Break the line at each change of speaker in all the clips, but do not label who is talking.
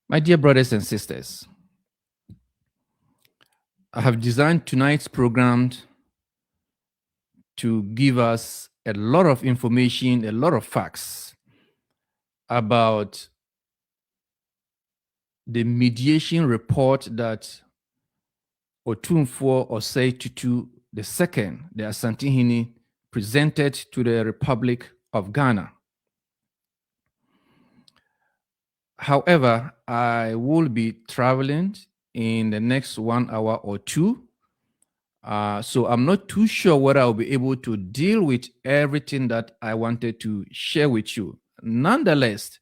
My dear brothers and sisters, I have designed tonight's program to give us a lot of information, a lot of facts about the mediation report that Otumfuo Osei Tutu II, the Asantehene, presented to the Republic of Ghana. However, I will be traveling in the next 1 hour or two. So I'm not too sure whether I'll be able to deal with everything that I wanted to share with you. Nonetheless,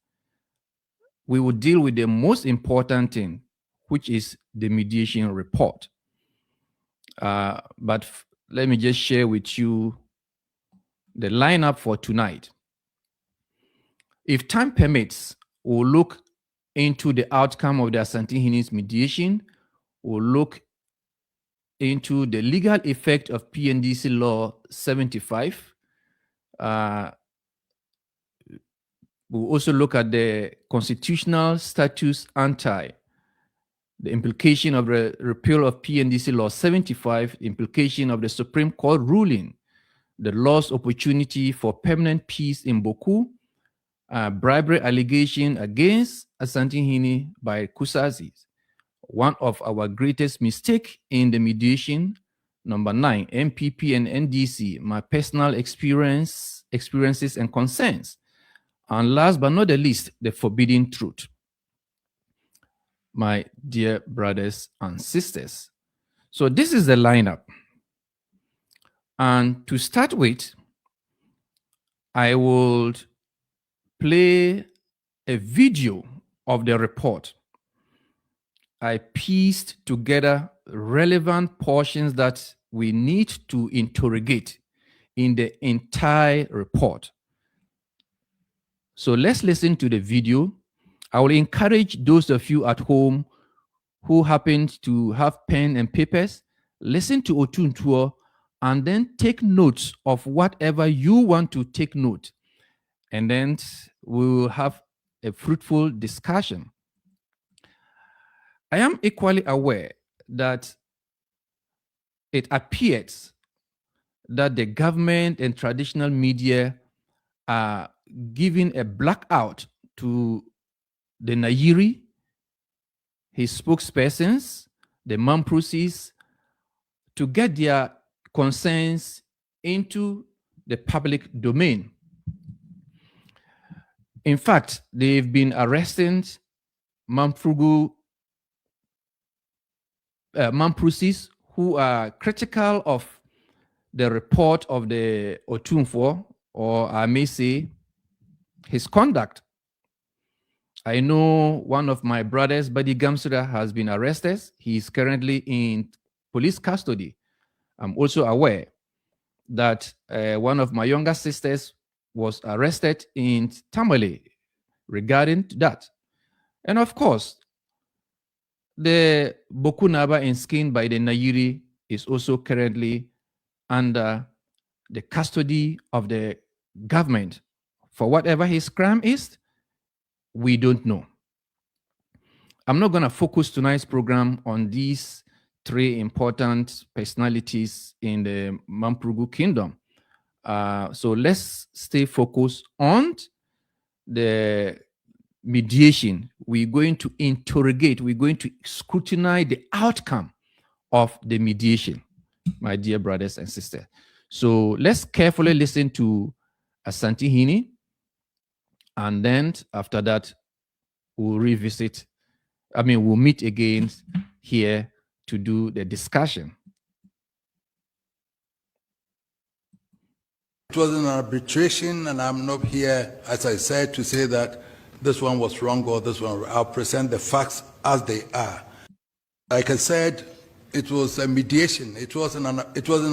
we will deal with the most important thing, which is the mediation report. But let me just share with you the lineup for tonight. If time permits, we'll look into the outcome of the Asantehene'S mediation. We'll look into the legal effect of PNDC Law 75. We'll also look at the constitutional status ante, the implication of the repeal of PNDC Law 75, the implication of the Supreme Court ruling, the lost opportunity for permanent peace in Boku, bribery allegation against Asantehene by Kusazi, one of our greatest mistake in the mediation. Number 9, MPP and NDC, my personal experiences and concerns. And last but not the least, the forbidden truth. My dear brothers and sisters. So this is the lineup. And to start with, I will play a video of the report. I pieced together relevant portions that we need to interrogate in the entire report. So let's listen to the video. I will encourage those of you at home who happen to have pen and papers, listen to Otumfuo and then take notes of whatever you want to take note. And then we will have a fruitful discussion. I am equally aware that it appears that the government and traditional media are giving a blackout to the Nairi, his spokespersons, the Mamprosis, to get their concerns into the public domain. In fact, they've been arresting Mamprosis who are critical of the report of the Otumfuo, or I may say, his conduct. I know one of my brothers, Badi Gamsuda, has been arrested. He is currently in police custody. I'm also aware that one of my younger sisters was arrested in Tamale regarding that. And of course, the Bokunaba in skin by the Nairi is also currently under the custody of the government. For whatever his crime is, we don't know. I'm not going to focus tonight's program on these three important personalities in the Mamprugu kingdom. So let's stay focused on the mediation. We're going to interrogate, we're going to scrutinize the outcome of the mediation, my dear brothers and sisters. So let's carefully listen to Asantehene, and then after that, we'll revisit. We'll meet again here to do the discussion.
It was an arbitration, and I'm not here, as I said, to say that this one was wrong or this one. I'll present the facts as they are. Like I said, it was a mediation. It was an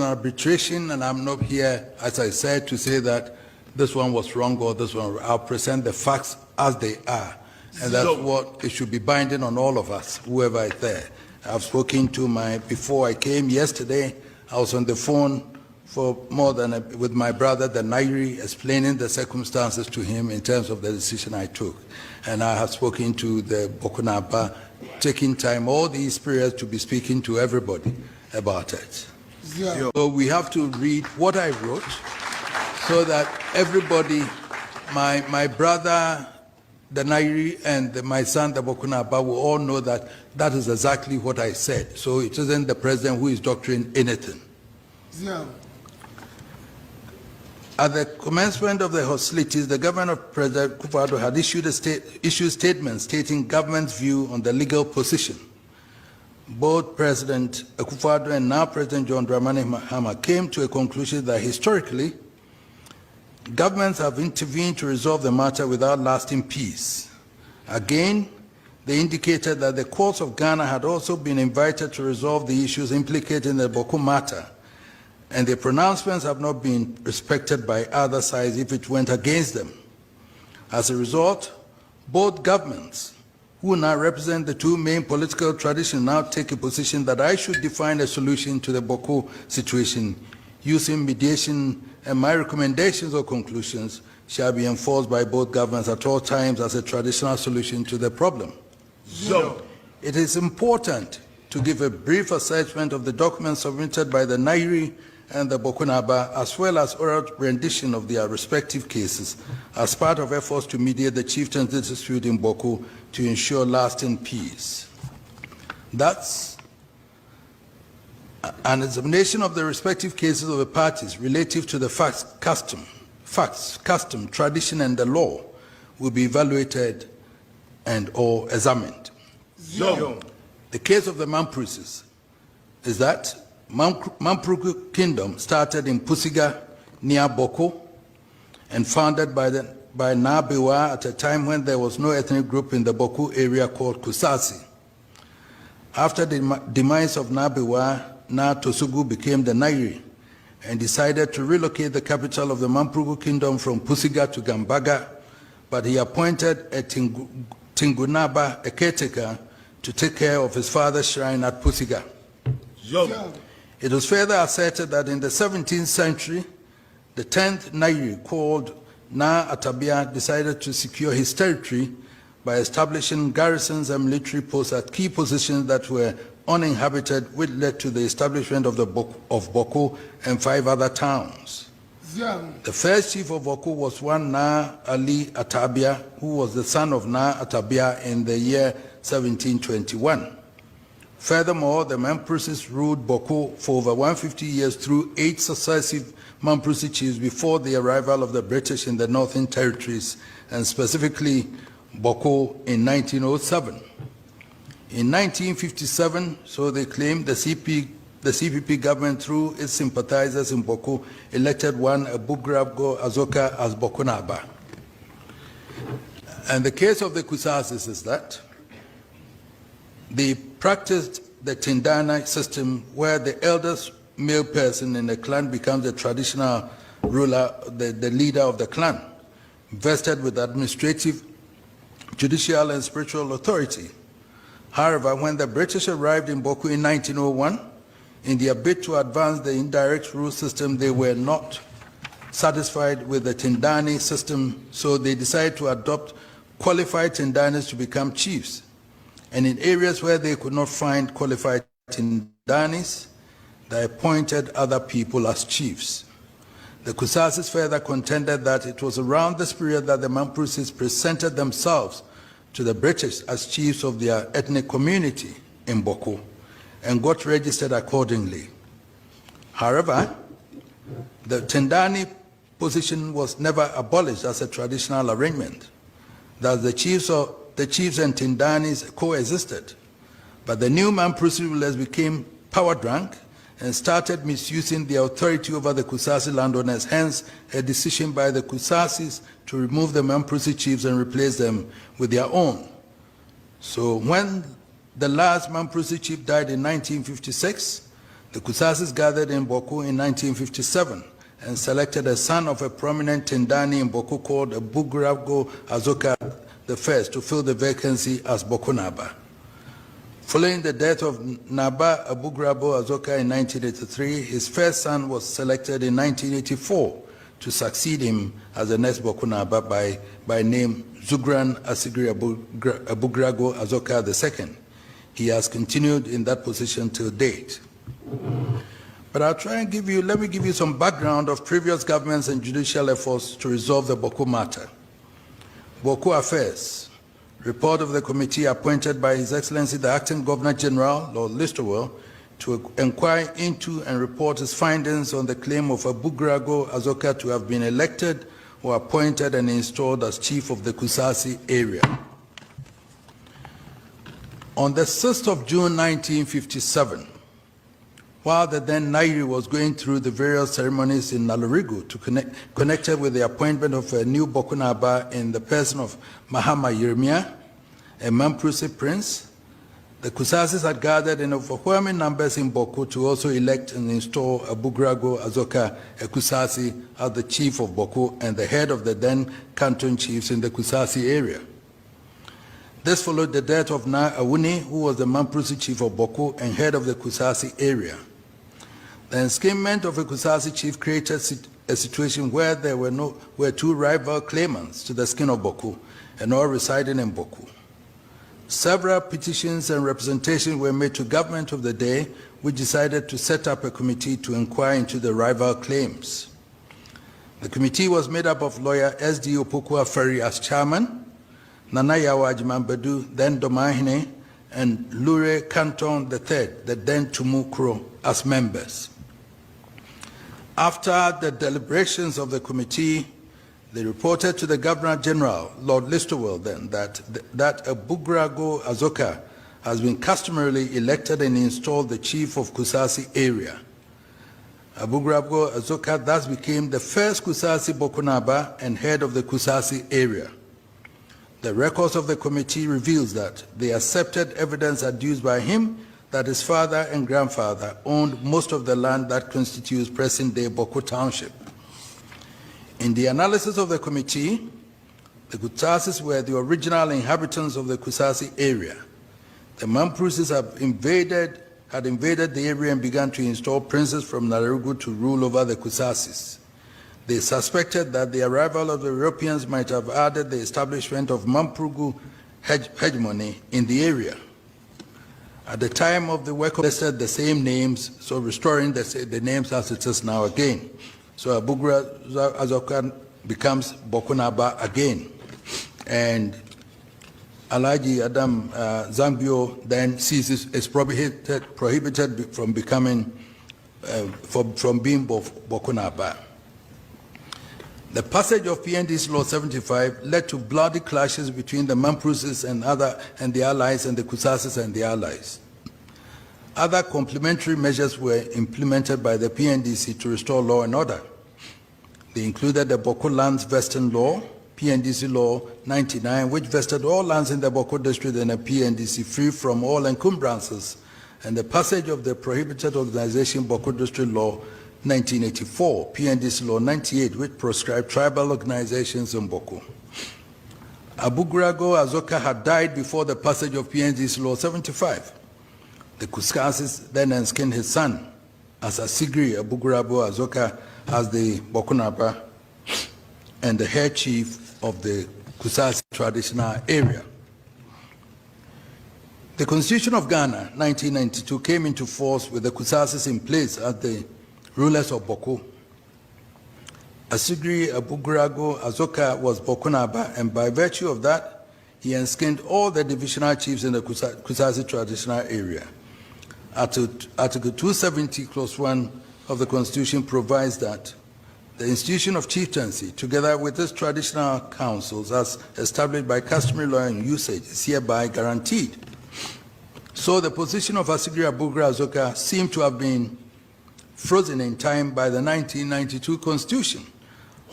arbitration, and I'm not here, as I said, to say that this one was wrong or this one. I'll present the facts as they are. And that's what it should be binding on all of us, whoever is there. I've spoken to before I came yesterday, I was on the phone for more than with my brother, the Nairi, explaining the circumstances to him in terms of the decision I took. And I have spoken to the Bakutoma, taking time all these periods to be speaking to everybody about it. Yeah. So we have to read what I wrote so that everybody, my brother, the Nairi, and my son, the Bakutoma, will all know that that is exactly what I said. So it isn't the president who is doctoring anything. Yeah. At the commencement of the hostilities, the government of President Akufo-Addo had issued statements stating government's view on the legal position. Both President Akufo-Addo and now President John Dramani Mahama came to a conclusion that historically, governments have intervened to resolve the matter without lasting peace. Again, they indicated that the courts of Ghana had also been invited to resolve the issues implicated in the Boko matter, and their pronouncements have not been respected by other sides if it went against them. As a result, both governments, who now represent the two main political traditions, now take a position that I should define a solution to the Boko situation using mediation, and my recommendations or conclusions shall be enforced by both governments at all times as a traditional solution to the problem. So, it is important to give a brief assessment of the documents submitted by the Nairi and the Bakutoma, as well as oral rendition of their respective cases, as part of efforts to mediate the chieftain's dispute in Boko to ensure lasting peace. That's an examination of the respective cases of the parties relative to the facts, custom, tradition, and the law will be evaluated and or examined. So, the case of the Mampuses is that Mampuku Kingdom started in Pusiga near Boko and founded by Nabewa at a time when there was no ethnic group in the Boko area called Kusasi. After the demise of Nabewa, Na Tosugu became the Nairi and decided to relocate the capital of the Mampuku Kingdom from Pusiga to Gambaga, but he appointed a Tingunaba, a caretaker, to take care of his father's shrine at Pusiga. It was further asserted that in the 17th century, the 10th Nairi, called Na Atabia, decided to secure his territory by establishing garrisons and military posts at key positions that were uninhabited, which led to the establishment of Boko and 5 other towns. The first chief of Boko was one Na Ali Atabia, who was the son of Na Atabia in the year 1721. Furthermore, the Mampuses ruled Boko for over 150 years through 8 successive Mampusi chiefs before the arrival of the British in the Northern Territories, and specifically Boko in 1907. In 1957, so they claim, the CPP government, through its sympathizers in Boko, elected one Bugrabgo Azoka as Bakutoma. And the case of the Kusasis is that they practiced the Tindana system, where the eldest male person in the clan becomes the traditional ruler, the leader of the clan, vested with administrative, judicial, and spiritual authority. However, when the British arrived in Boko in 1901, in their bid to advance the indirect rule system, they were not satisfied with the Tindani system, so they decided to adopt qualified Tindanis to become chiefs. And in areas where they could not find qualified Tindanis, they appointed other people as chiefs. The Kusasis further contended that it was around this period that the Mampuses presented themselves to the British as chiefs of their ethnic community in Boko and got registered accordingly. However, the Tindani position was never abolished as a traditional arrangement. Thus, the chiefs and Tindanis coexisted, but the new Mamprusi rulers became power-drunk and started misusing their authority over the Kusasi landowners, hence a decision by the Kusasis to remove the Mamprusi chiefs and replace them with their own. So when the last Mamprusi chief died in 1956, the Kusasis gathered in Boko in 1957 and selected a son of a prominent Tindani in Boko called Bugrabgo Azoka I to fill the vacancy as Bakutoma. Following the death of Naba Abugrabo Azoka in 1983, his first son was selected in 1984 to succeed him as the next Boku Naba by name Zugran Asigri Abugrago Azoka II. He has continued in that position till date. But I'll try and let me give you some background of previous governments and judicial efforts to resolve the Boku matter. Boku Affairs. Report of the committee appointed by His Excellency the Acting Governor General, Lord Listowel, to inquire into and report his findings on the claim of Abugrago Azoka to have been elected or appointed and installed as chief of the Kusasi area. On the 6th of June 1957, while the then Nairi was going through the various ceremonies in Nalurigu connected with the appointment of a new Boku Naba in the person of Mahama Yeremia, a Mamprusi prince, the Kusasis had gathered in overwhelming numbers in Boku to also elect and install Abugrago Azoka, a Kusasi, as the chief of Boku and the head of the then canton chiefs in the Kusasi area. This followed the death of Na Awuni, who was the Mamprusi chief of Boku and head of the Kusasi area. The enskinment of a Kusasi chief created a situation where there were two rival claimants to the skin of Boku, and all residing in Boku. Several petitions and representations were made to government of the day, which decided to set up a committee to inquire into the rival claims. The committee was made up of lawyer S.D. Opoku Aferi as chairman, Nana Yawa Ajimambadu, then Domahine, and Lure Canton III, the then Tumukro, as members. After the deliberations of the committee, they reported to the Governor General, Lord Listowel, then, that Abugrago Azoka has been customarily elected and installed the chief of Kusasi area. Abugrago Azoka thus became the first Kusasi Boku Naba and head of the Kusasi area. The records of the committee reveals that they accepted evidence adduced by him that his father and grandfather owned most of the land that constitutes present-day Boku Township. In the analysis of the committee, the Kusasis were the original inhabitants of the Kusasi area. The Mamprusis had invaded the area and began to install princes from Nalurigu to rule over the Kusasis. They suspected that the arrival of the Europeans might have added the establishment of Mamprugu hegemony in the area. At the time of the work, listed the same names, so restoring the names as it is now again. So Abugrago Azoka becomes Boku Naba again. And Alhaji Adam Zambio then is prohibited from becoming, from being Boku Naba. The passage of PND's Law 75 led to bloody clashes between the Mamprusis and the allies and the Kusasis and the allies. Other complementary measures were implemented by the PNDC to restore law and order. They included the Boku Lands Vesting Law, PNDC Law 99, which vested all lands in the Boku district and the PNDC free from all encumbrances, and the passage of the Prohibited Organization Boku District Law 1984, PNDC Law 98, which proscribed tribal organizations in Boku. Abugrago Azoka had died before the passage of PNDC Law 75. The Kusasis then enskinned his son as Asigri Abugrago Azoka as the Boku Naba and the head chief of the Kusasi traditional area. The Constitution of Ghana, 1992, came into force with the Kusasis in place as the rulers of Boku. Asigri Abugrago Azoka was Boku Naba, and by virtue of that, he enskinned all the divisional chiefs in the Kusasi traditional area. Article 270, Clause 1 of the Constitution provides that the institution of chieftaincy, together with its traditional councils as established by customary law and usage, is hereby guaranteed. So the position of Asigri Abugrago Azoka seemed to have been frozen in time by the 1992 Constitution,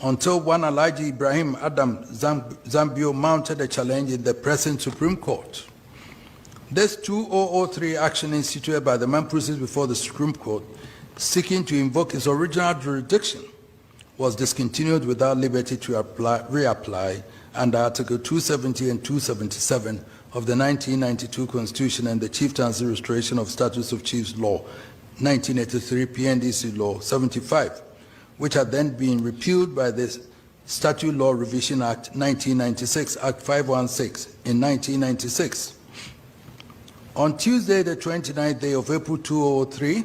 until one Alhaji Ibrahim Adam Zambio mounted a challenge in the present Supreme Court. This 2003 action instituted by the Mamprusis before the Supreme Court, seeking to invoke its original jurisdiction, was discontinued without liberty to reapply under Article 270 and 277 of the 1992 Constitution and the Chieftaincy Restoration of Status of Chiefs Law, 1983 PNDC Law 75, which had then been repealed by the Statute Law Revision Act 1996, Act 516 in 1996. On Tuesday, the 29th day of April 2003,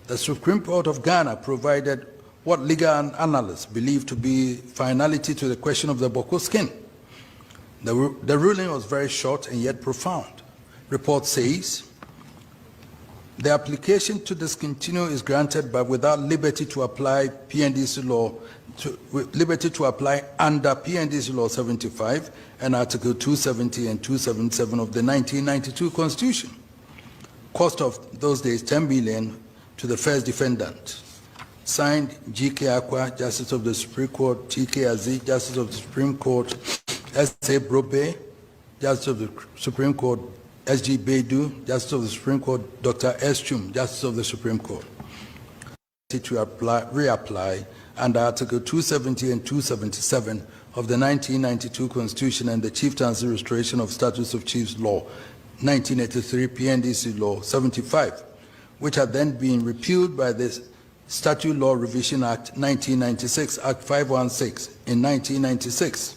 the Supreme Court of Ghana provided what legal analysts believe to be finality to the question of the Boko skin. The ruling was very short and yet profound. Report says, the application to discontinue is granted but without liberty to apply PNDC law, liberty to apply under PNDC law 75 and Article 270 and 277 of the 1992 Constitution. Cost of those days 10 million to the first defendant. Signed, G.K. Akwa, Justice of the Supreme Court, T.K. Aziz, Justice of the Supreme Court, S.A. Brobe, Justice of the Supreme Court, S.G. Beidou, Justice of the Supreme Court, Dr. S. Chum, Justice of the Supreme Court. To reapply under Article 270 and 277 of the 1992 Constitution and the Chieftaincy Restoration of Status of Chiefs Law, 1983 PNDC Law 75, which had then been repealed by the Statute Law Revision Act 1996, Act 516 in 1996.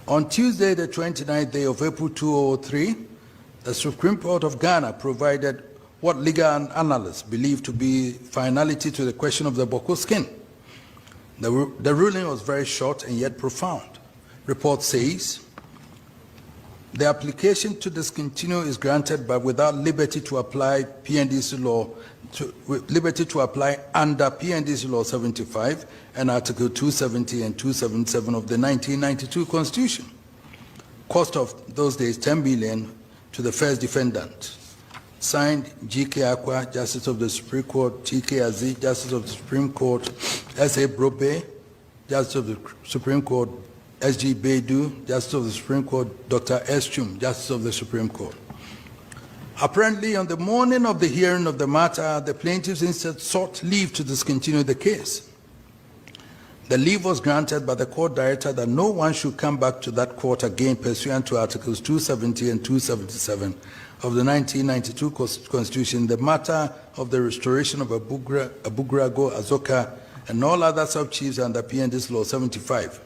On Tuesday, the 29th day of April 2003, the Supreme Court of Ghana provided what legal analysts believe to be finality to the question of the Boko skin. The ruling was very short and yet profound. Report says, the application to discontinue is granted but without liberty to apply PNDC law, liberty to apply under PNDC law 75 and Article 270 and 277 of the 1992 Constitution. Cost of those days 10 billion to the first defendant. Signed, G.K. Akwa, Justice of the Supreme Court, T.K. Aziz, Justice of the Supreme Court, S.A. Brobe, Justice of the Supreme Court, S.G. Beidou, Justice of the Supreme Court, Dr. S. Chum, Justice of the Supreme Court. Apparently, on the morning of the hearing of the matter, the plaintiffs instead sought leave to discontinue the case. The leave was granted by the court director that no one should come back to that court again pursuant to Articles 270 and 277 of the 1992 Constitution, the matter of the restoration of Abugrago, Azoka, and all other sub-chiefs under PNDC Law 75.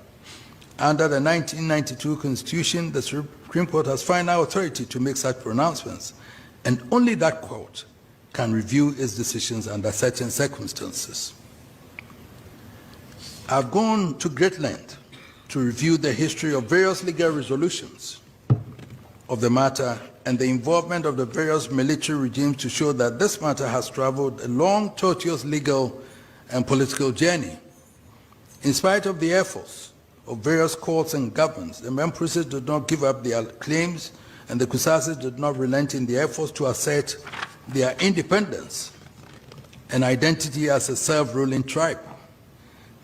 Under the 1992 Constitution, the Supreme Court has final authority to make such pronouncements, and only that court can review its decisions under certain circumstances. I've gone to great length to review the history of various legal resolutions of the matter and the involvement of the various military regimes to show that this matter has traveled a long, tortuous legal and political journey. In spite of the efforts of various courts and governments, the Memphis did not give up their claims, and the Kusasis did not relent in their efforts to assert their independence and identity as a self-ruling tribe.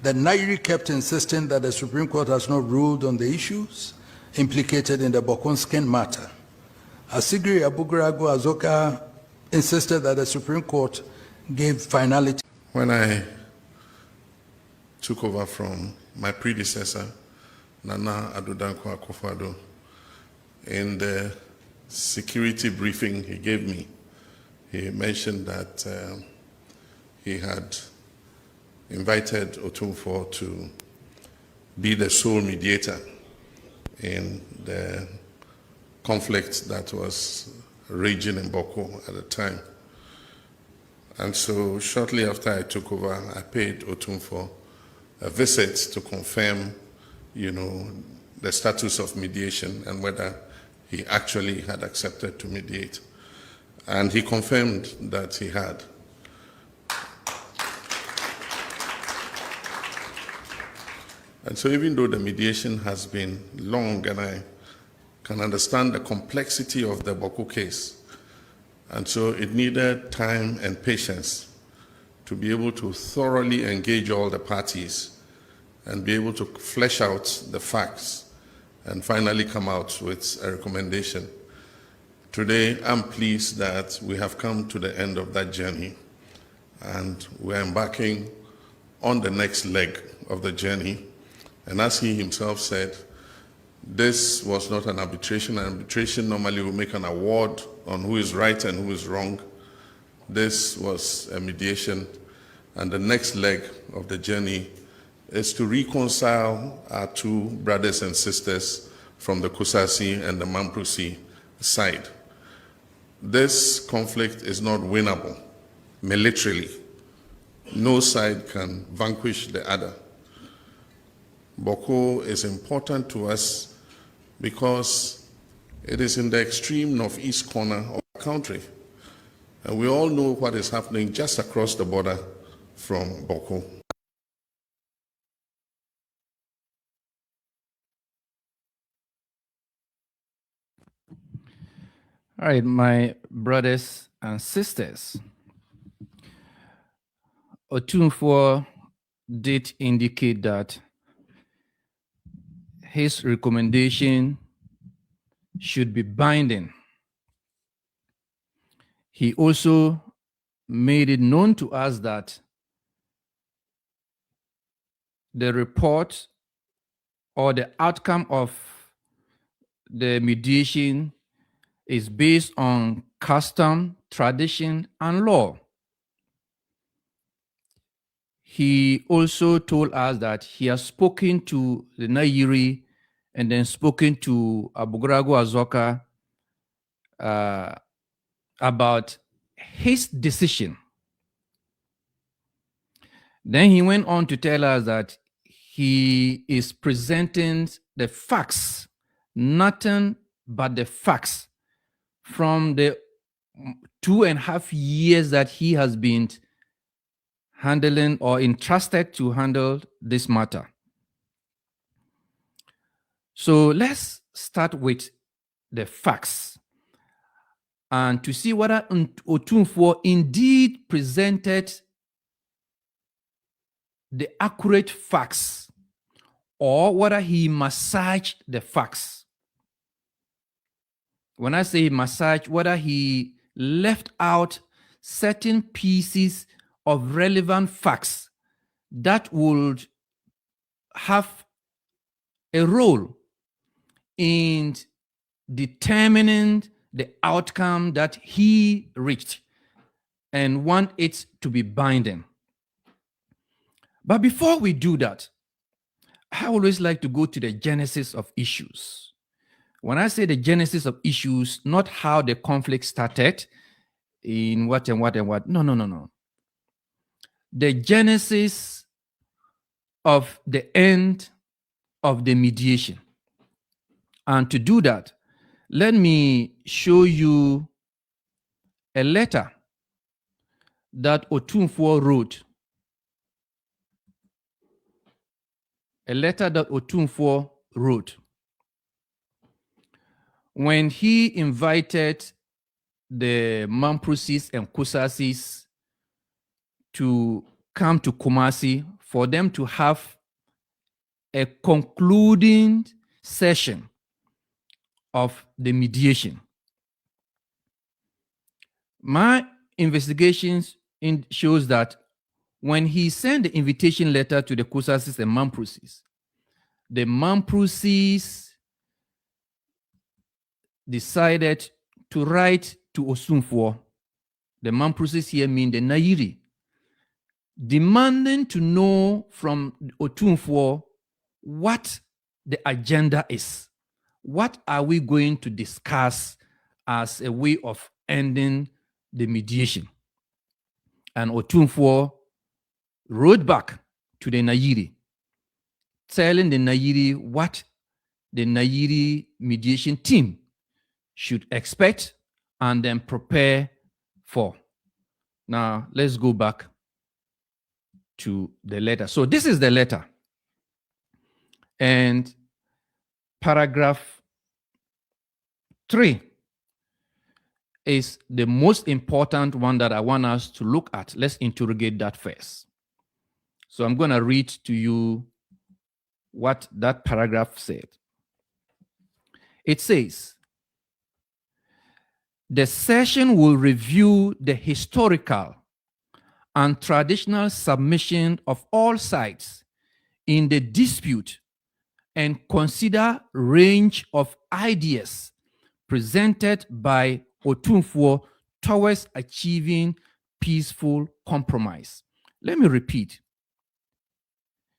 The Nairi kept insisting that the Supreme Court has not ruled on the issues implicated in the Bokonskin matter. Asigri Abugrago Azoka insisted that the Supreme Court gave finality.
When I took over from my predecessor, Nana Addo Dankwa Akufo-Addo, in the security briefing he gave me, he mentioned that he had invited Otumfuo to be the sole mediator in the conflict that was raging in Boko at the time. And so shortly after I took over, I paid Otumfuo a visit to confirm, the status of mediation and whether he actually had accepted to mediate. And he confirmed that he had. And so even though the mediation has been long, and I can understand the complexity of the Boko case, and so it needed time and patience to be able to thoroughly engage all the parties and be able to flesh out the facts and finally come out with a recommendation. Today, I'm pleased that we have come to the end of that journey, and we're embarking on the next leg of the journey. And as he himself said, This was not an arbitration. An arbitration normally will make an award on who is right and who is wrong. This was a mediation, and the next leg of the journey is to reconcile our two brothers and sisters from the Kusasi and the Mamprusi side. This conflict is not winnable militarily. No side can vanquish the other. Boko is important to us because it is in the extreme northeast corner of the country. And we all know what is happening just across the border from Boko.
All right, my brothers and sisters, Otunfo did indicate that his recommendation should be binding. He also made it known to us that the report or the outcome of the mediation is based on custom, tradition, and law. He also told us that he has spoken to the Nairi and then spoken to Abugrago Azoka about his decision. Then he went on to tell us that he is presenting the facts, nothing but the facts from the 2.5 years that he has been handling or entrusted to handle this matter. So let's start with the facts and to see whether Otunfo indeed presented the accurate facts or whether he massaged the facts. When I say massage, whether he left out certain pieces of relevant facts that would have a role in determining the outcome that he reached and want it to be binding. But before we do that, I always like to go to the genesis of issues. When I say the genesis of issues, not how the conflict started in what and what and what. No. The genesis of the end of the mediation. And to do that, let me show you a letter that Otunfo wrote. A letter that Otunfo wrote when he invited the Mamprusis and Kusasis to come to Kumasi for them to have a concluding session of the mediation. My investigations shows that when he sent the invitation letter to the Kusasis and Mamprusis, the Mamprusis decided to write to Osunfo. The Mamprusis here mean the Nairi, demanding to know from Otunfo what the agenda is. What are we going to discuss as a way of ending the mediation? And Otunfo wrote back to the Nairi, telling the Nairi what the Nairi mediation team should expect and then prepare for. Now, let's go back to the letter. So this is the letter. And paragraph 3 is the most important one that I want us to look at. Let's interrogate that first. So I'm going to read to you what that paragraph said. It says, the session will review the historical and traditional submission of all sides in the dispute and consider range of ideas presented by Otumfuo towards achieving peaceful compromise. Let me repeat.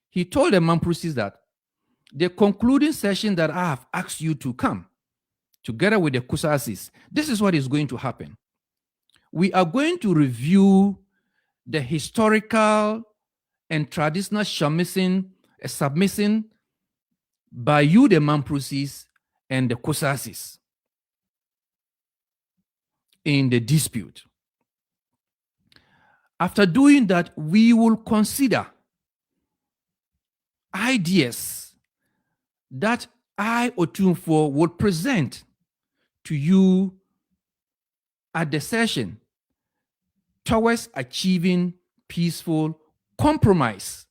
He told the Mamprosis that the concluding session that I have asked you to come, together with the Kusasis, this is what is going to happen. We are going to review the historical and traditional submission by you, the Mamprosis, and the Kusasis in the dispute. After doing that, we will consider ideas that I, Otumfuo, will present to you at the session towards achieving peaceful compromise.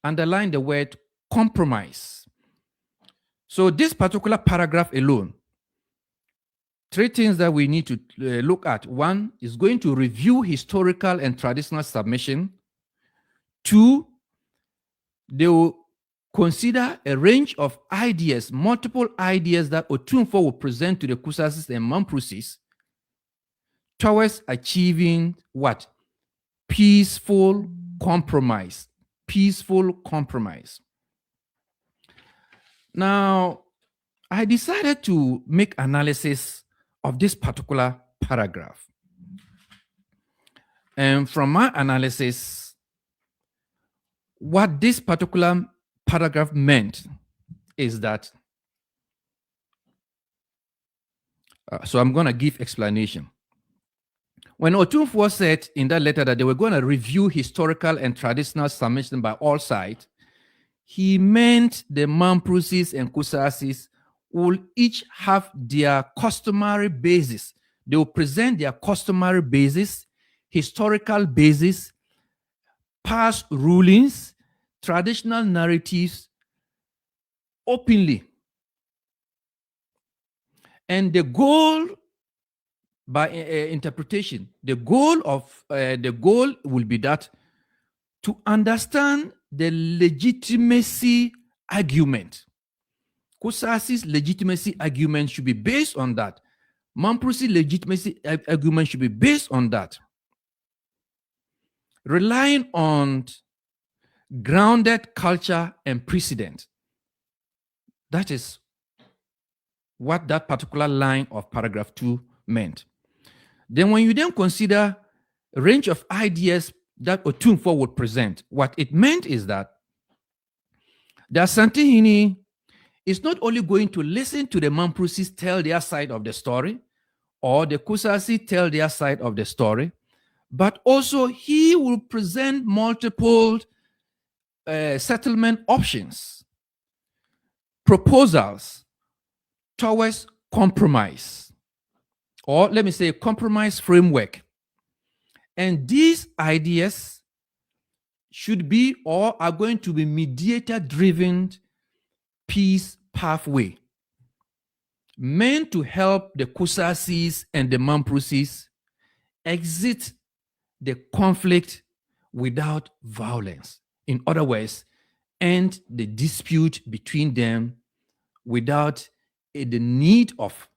Underline the word compromise. So this particular paragraph alone, 3 things that we need to look at. 1 is going to review historical and traditional submission. 2, they will consider a range of ideas, multiple ideas that Otumfuo will present to the Kusasis and Mamprosis towards achieving what? Peaceful compromise. Peaceful compromise. Now, I decided to make analysis of this particular paragraph. And from my analysis, what this particular paragraph meant is that, so I'm going to give explanation. When Otumfuo said in that letter that they were going to review historical and traditional submission by all sides, he meant the Mamprosis and Kusasis will each have their customary basis. They will present their customary basis, historical basis, past rulings, traditional narratives openly. And the goal, by interpretation, the goal will be that to understand the legitimacy argument. Kusasis' legitimacy argument should be based on that. Mamprosis' legitimacy argument should be based on that. Relying on grounded culture and precedent. That is what that particular line of paragraph 2 meant. Then when you then consider a range of ideas that Otumfuo would present, what it meant is that the Asantehene'S is not only going to listen to the Mamprosis tell their side of the story, or the Kusasis tell their side of the story, but also he will present multiple settlement options, proposals towards compromise, or let me say compromise framework. And these ideas should be or are going to be mediator-driven peace pathway, meant to help the Kusasis and the Mamprosis exit the conflict without violence. In other words, end the dispute between them without the need of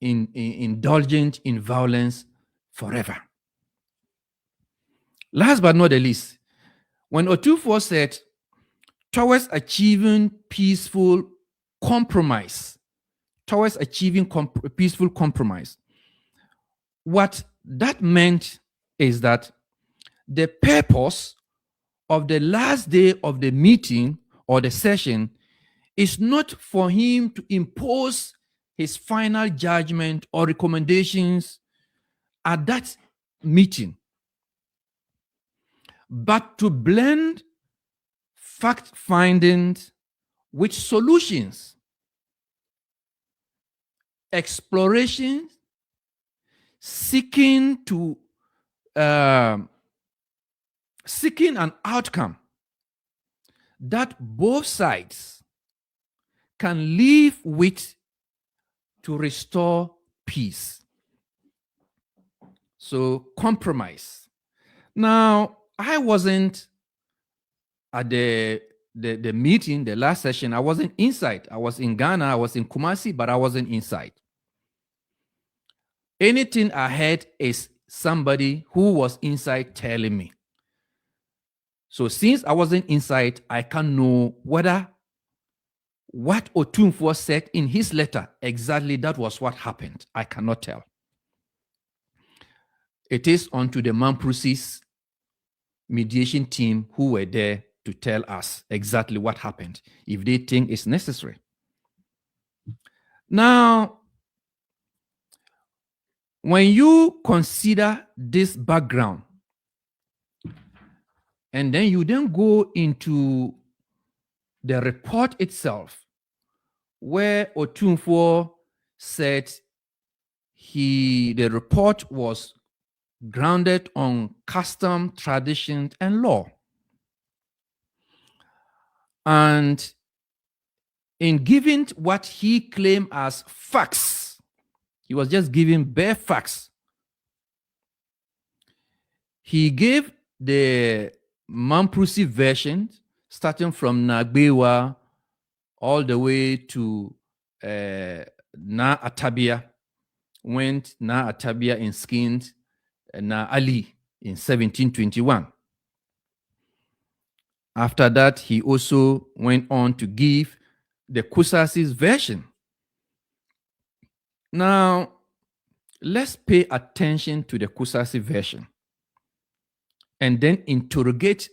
indulging in violence forever. Last but not the least, when Otumfuo said, towards achieving peaceful compromise, peaceful compromise, what that meant is that the purpose of the last day of the meeting or the session is not for him to impose his final judgment or recommendations at that meeting, but to blend fact findings with solutions, exploration, seeking an outcome that both sides can live with to restore peace. So compromise. Now, I wasn't at the the meeting, the last session, I wasn't inside. I was in Ghana, I was in Kumasi, but I wasn't inside. Anything I heard is somebody who was inside telling me. So since I wasn't inside, I can't know whether what Otumfuo said in his letter, exactly that was what happened. I cannot tell. It is onto the Mamprusis mediation team who were there to tell us exactly what happened, if they think it's necessary. Now, when you consider this background, and then you then go into the report itself, where Otumfuo said the report was grounded on custom, tradition, and law. And in giving what he claimed as facts, he was just giving bare facts. He gave the Mamprusi version, starting from Nagbewa all the way to Na Atabia, went Na Atabia in Skins, Na Ali in 1721. After that, he also went on to give the Kusasi's version. Now, let's pay attention to the Kusasi version and then interrogate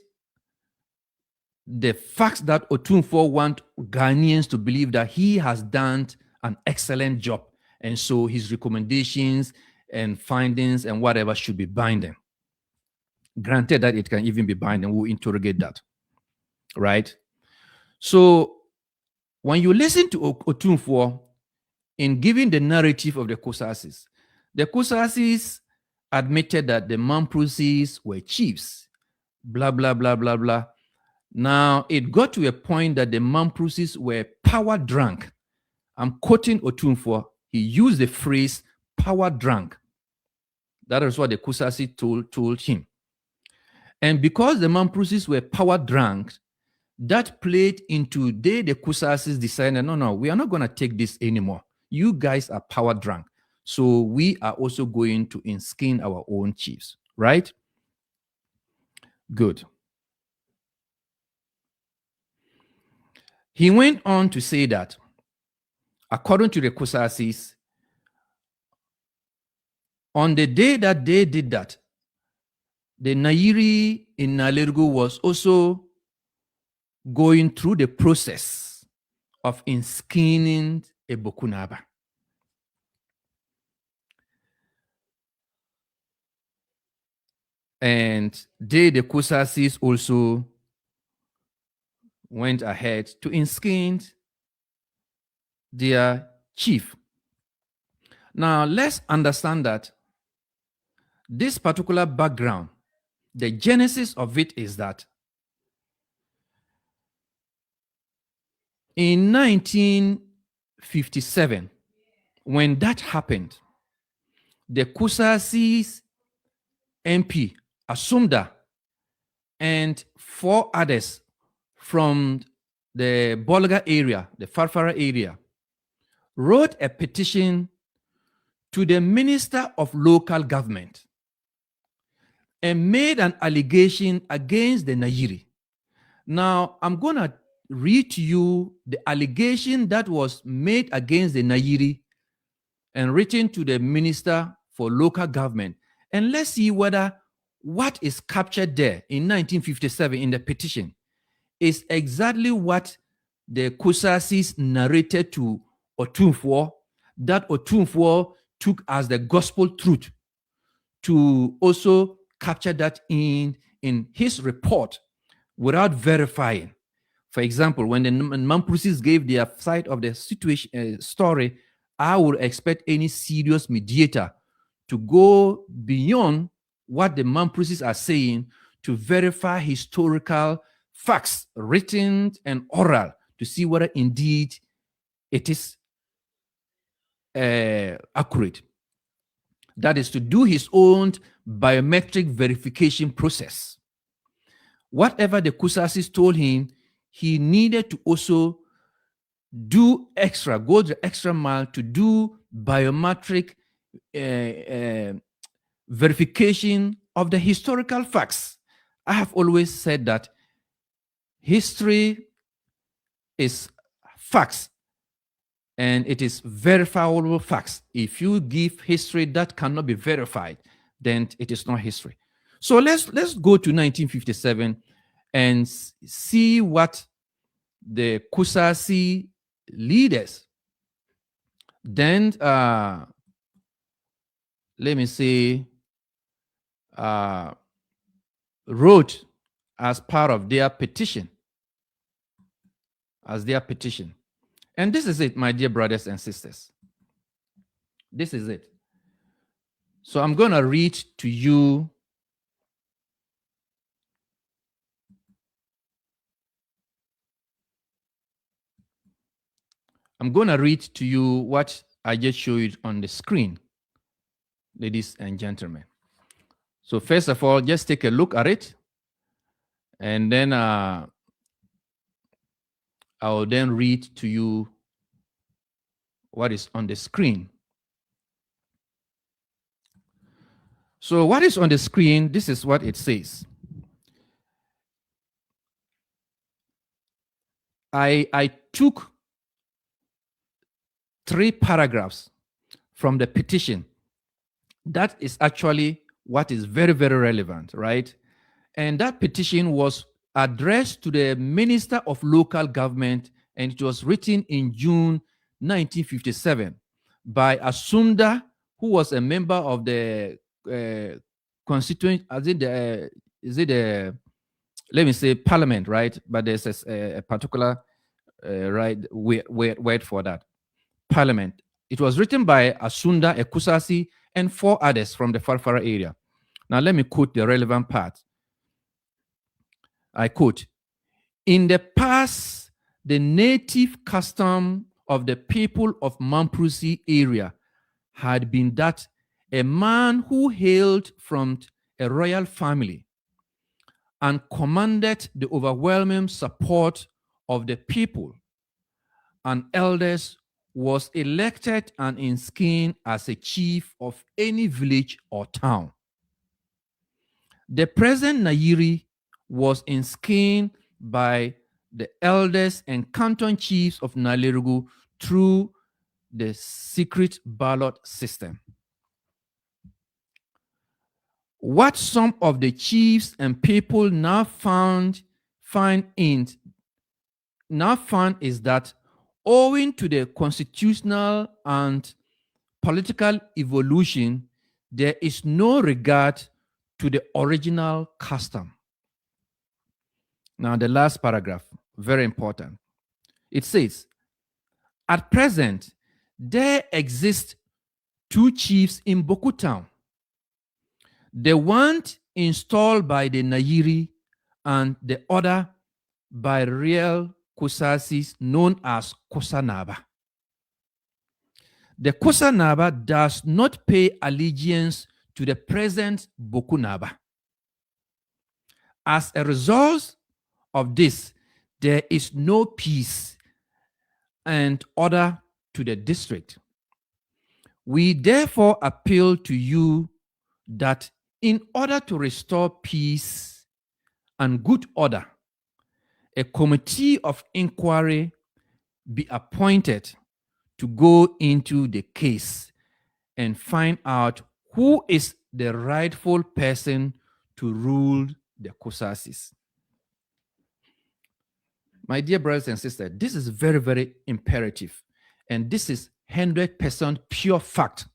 the facts that Otumfuo want Ghanaians to believe that he has done an excellent job. And so his recommendations and findings and whatever should be binding. Granted that it can even be binding, we'll interrogate that. Right? So when you listen to Otumfuo in giving the narrative of the Kusasis admitted that the Mamprusis were chiefs, blah, blah, blah, blah, blah. Now, it got to a point that the Mamprusis were power drunk. I'm quoting Otumfuo. He used the phrase power drunk. That is what the Kusasi told him. And because the Mamprusis were power drunk, that played into the Kusasis decided, no, we are not going to take this anymore. You guys are power drunk. So we are also going to inskin our own chiefs, right? Good. He went on to say that, according to the Kusasis, on the day that they did that, the Nairi in Nalergo was also going through the process of inskinning a Bokunaba. And the Kusasis also went ahead to inskin their chief. Now, let's understand that this particular background, the genesis of it is that in 1957, when that happened, the Kusasis MP, Asumda, and 4 others from the Bolga area, the Farfara area, wrote a petition to the Minister of Local Government and made an allegation against the Nairi. Now, I'm going to read to you the allegation that was made against the Nairi and written to the Minister for Local Government. And let's see whether what is captured there in 1957 in the petition is exactly what the Kusasis narrated to Otumfuo, that Otumfuo took as the gospel truth to also capture that in his report without verifying. For example, when the Mamprusis gave their side of the situation story, I would expect any serious mediator to go beyond what the Mamprusis are saying to verify historical facts, written and oral, to see whether indeed it is accurate. That is to do his own biometric verification process. Whatever the Kusasis told him, he needed to also go the extra mile to do biometric verification of the historical facts. I have always said that history is facts, and it is verifiable facts. If you give history that cannot be verified, then it is not history. So let's go to 1957 and see what the Kusasi leaders then let me say wrote as part of their petition. And this is it, my dear brothers and sisters. This is it. So I'm going to read to you what I just showed you on the screen, ladies and gentlemen. So first of all, just take a look at it, and then I will then read to you what is on the screen. So what is on the screen, this is what it says. I took 3 paragraphs from the petition. That is actually what is very, very relevant, right? And that petition was addressed to the Minister of Local Government, and it was written in June 1957 by Asunda, who was a member of the constituent, let me say parliament, right? But there's a particular word for that. Parliament. It was written by Asunda, a Kusasi, and 4 others from the Farfara area. Now let me quote the relevant part. I quote, "In the past, the native custom of the people of Mamprusi area had been that a man who hailed from a royal family and commanded the overwhelming support of the people and elders was elected and installed as a chief of any village or town. The present Nayiri was installed by the elders and canton chiefs of Nalerugu through the secret ballot system. What some of the chiefs and people now find is that owing to the constitutional and political evolution, there is no regard to the original custom." Now, the last paragraph, very important. It says, "At present, there exist 2 chiefs in Boku town. The one installed by the Nayiri and the other by real Kusasis known as Kusanaba. The Kusanaba does not pay allegiance to the present Bokunaba. As a result of this, there is no peace and order to the district. We therefore appeal to you that in order to restore peace and good order, a committee of inquiry be appointed to go into the case and find out who is the rightful person to rule the Kusasis." My dear brothers and sisters, this is very, very imperative. And this is 100% pure fact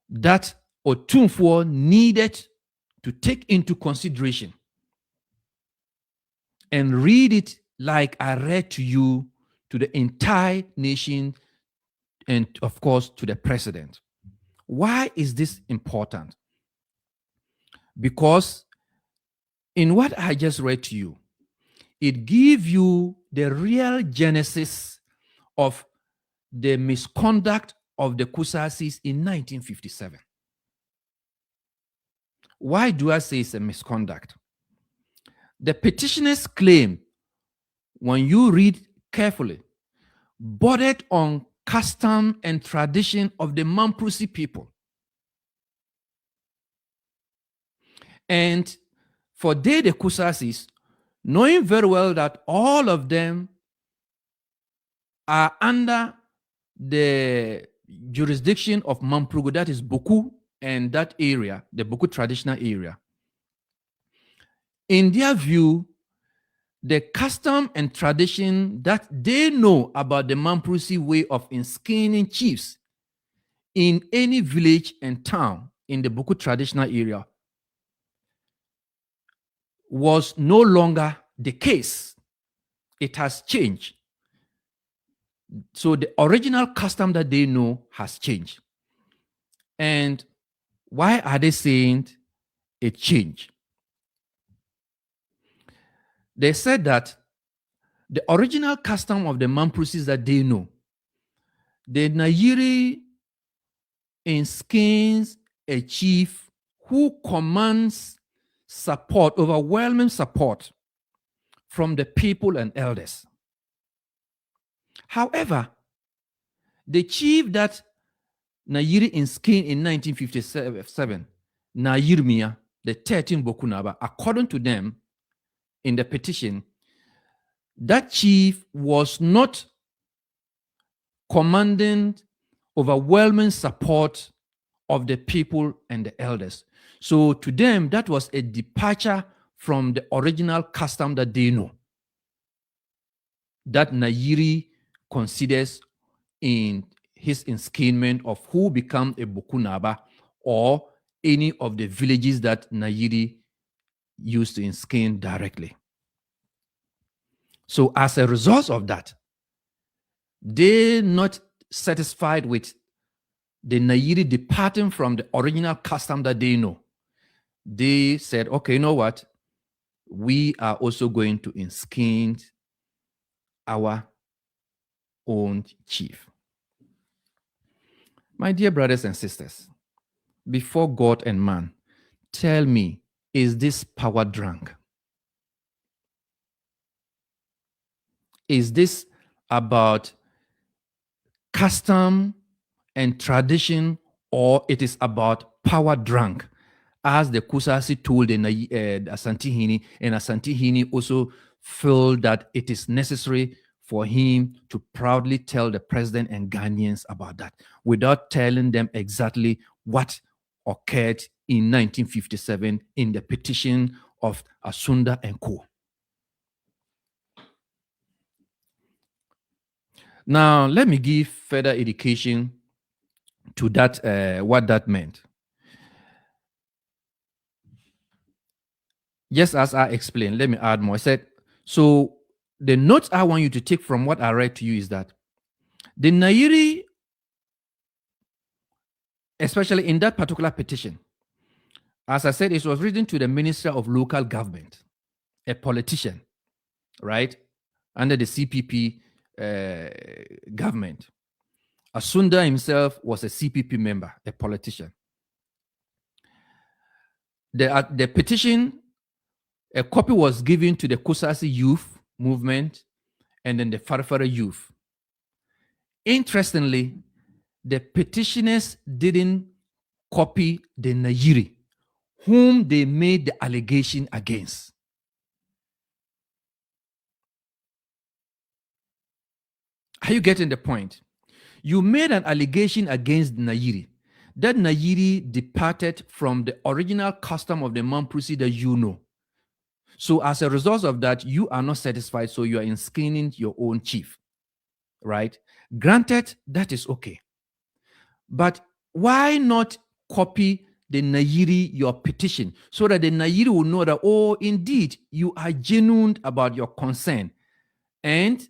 that Otumfuo needed to take into consideration and read it like I read to you, to the entire nation, and of course to the president. Why is this important? Because in what I just read to you, it gives you the real genesis of the misconduct of the Kusasis in 1957. Why do I say it's a misconduct? The petitioner's claim, when you read carefully, bordered on custom and tradition of the Mamprusi people. And for they, the Kusasis, knowing very well that all of them are under the jurisdiction of Mamprugu, that is Boku, and that area, the Boku traditional area. In their view, the custom and tradition that they know about the Mamprusi way of inskinning chiefs in any village and town in the Boku traditional area was no longer the case. It has changed. So the original custom that they know has changed. And why are they saying it changed? They said that the original custom of the Mamprusis that they know, the Nayiri inskins a chief who commands support, overwhelming support from the people and elders. However, the chief that Nayiri inskin in 1957, Nayirmia, the 13th Bokunaba, according to them in the petition, that chief was not commanding overwhelming support of the people and the elders. So to them, that was a departure from the original custom that they know, that Nayiri considers in his inskinment of who become a Bokunaba or any of the villages that Nayiri used to inskin directly. So as a result of that, they're not satisfied with the Nayiri departing from the original custom that they know. They said, okay, you know what? We are also going to inskin our own chief. My dear brothers and sisters, before God and man, tell me, is this power drunk? Is this about custom and tradition, or it is about power drunk, as the Kusasi told the Asantehene, and Asantehene also felt that it is necessary for him to proudly tell the president and Ghanaians about that, without telling them exactly what occurred in 1957 in the petition of Asunda and Co. Now, let me give further education to that, what that meant. Just as I explained, let me add more. I said, so the notes I want you to take from what I read to you is that the Nayiri, especially in that particular petition, as I said, it was written to the Minister of Local Government, a politician, right, under the CPP government. Asunda himself was a CPP member, a politician. The petition, a copy was given to the Kusasi youth movement and then the Farfara youth. Interestingly, the petitioners didn't copy the Nayiri, whom they made the allegation against. Are you getting the point? You made an allegation against Nayiri. That Nayiri departed from the original custom of the Mamprusi that you know. So as a result of that, you are not satisfied, so you are inskinning your own chief, right? Granted, that is okay. But why not copy the Nayiri, your petition, so that the Nayiri will know that, oh, indeed, you are genuine about your concern. And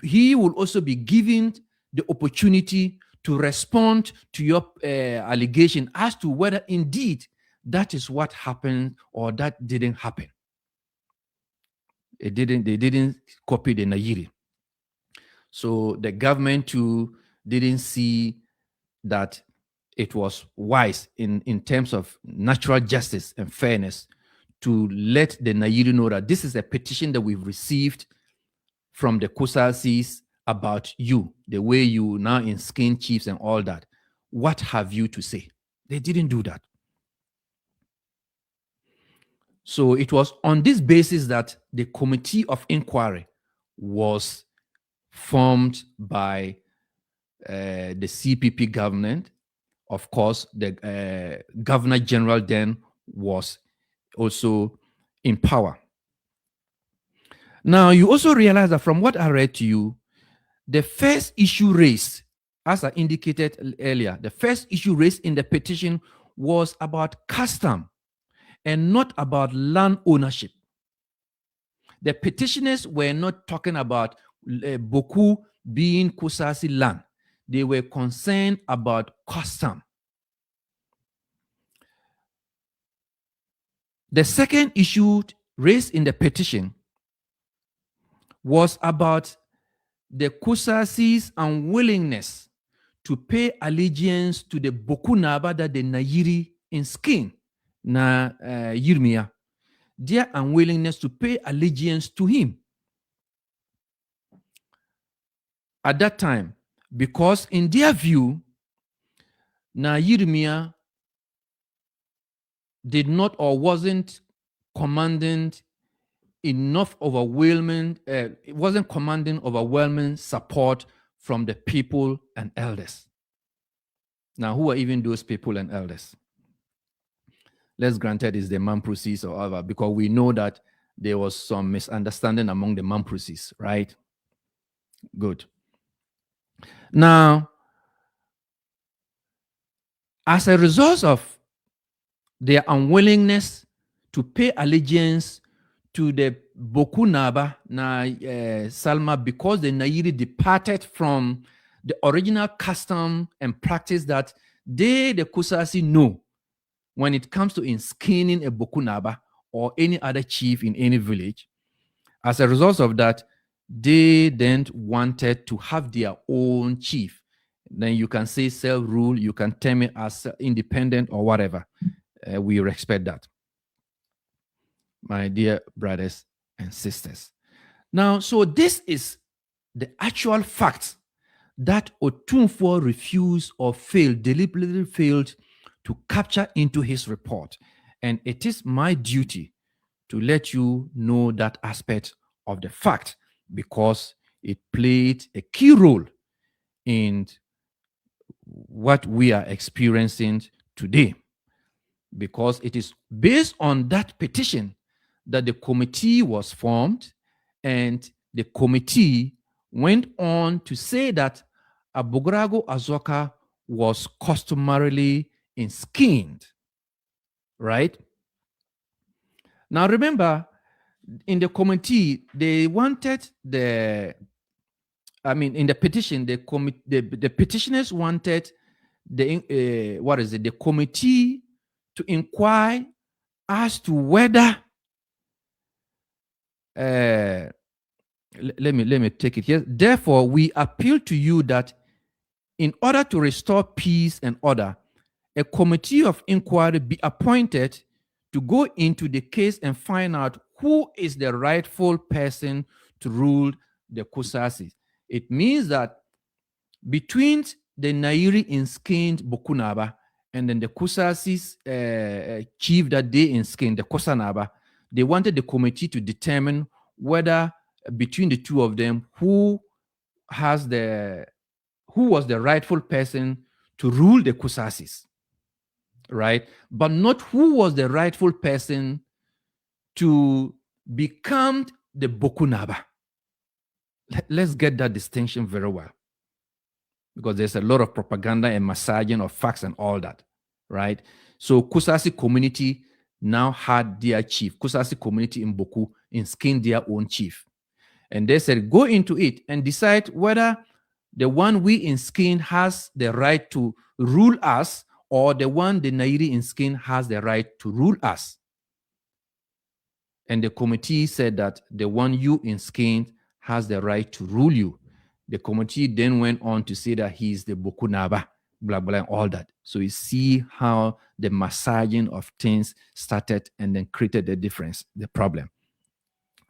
he will also be given the opportunity to respond to your allegation as to whether indeed that is what happened or that didn't happen. They didn't copy the Nayiri. So the government too didn't see that it was wise in terms of natural justice and fairness to let the Nairi know that this is a petition that we've received from the Kusasis about you, the way you now inskin chiefs and all that. What have you to say? They didn't do that. So it was on this basis that the committee of inquiry was formed by the CPP government. Of course, the Governor General then was also in power. Now, you also realize that from what I read to you, the first issue raised, as I indicated earlier, the first issue raised in the petition was about custom and not about land ownership. The petitioners were not talking about Boku being Kusasi land. They were concerned about custom. The second issue raised in the petition was about the Kusasis' unwillingness to pay allegiance to the Boku Naba that the Nairi in skin na Yirmia. Their unwillingness to pay allegiance to him at that time, because in their view, na Yirmia did not or wasn't commanding enough overwhelming, it wasn't commanding overwhelming support from the people and elders. Now, who are even those people and elders? Let's grant it is the Mamprusis or other, because we know that there was some misunderstanding among the Mamprusis, right? Good. Now, as a result of their unwillingness to pay allegiance to the Boku Naba na Salma, because the Nairi departed from the original custom and practice that they, the Kusasi, know when it comes to inskinning a Boku Naba or any other chief in any village. As a result of that, they then wanted to have their own chief. Then you can say self-rule, you can term it as independent or whatever. We respect that, my dear brothers and sisters. Now, so this is the actual fact that Otunfo refused or failed, deliberately failed to capture into his report. And it is my duty to let you know that aspect of the fact, because it played a key role in what we are experiencing today. Because it is based on that petition that the committee was formed, and the committee went on to say that Abugrago Azoka was customarily inskinned, right? Now remember, in the committee, they wanted in the petition, the petitioners wanted the committee to inquire as to whether let me take it here. Therefore, we appeal to you that in order to restore peace and order, a committee of inquiry be appointed to go into the case and find out who is the rightful person to rule the Kusasis. It means that between the Nairi inskinned Bokunaba and then the Kusasis chief that they inskinned, the Kosanaba, they wanted the committee to determine whether between the two of them, who was the rightful person to rule the Kusasis, right? But not who was the rightful person to become the Bokunaba. Let's get that distinction very well, because there's a lot of propaganda and massaging of facts and all that, right? So Kusasi community now had their chief. Kusasi community in Boku skinned their own chief. And they said, go into it and decide whether the one we in skin has the right to rule us, or the one the Nairi in skin has the right to rule us. And the committee said that the one you in skin has the right to rule you. The committee then went on to say that he is the Bokunaba, blah, blah, and all that. So you see how the massaging of things started and then created the difference, the problem,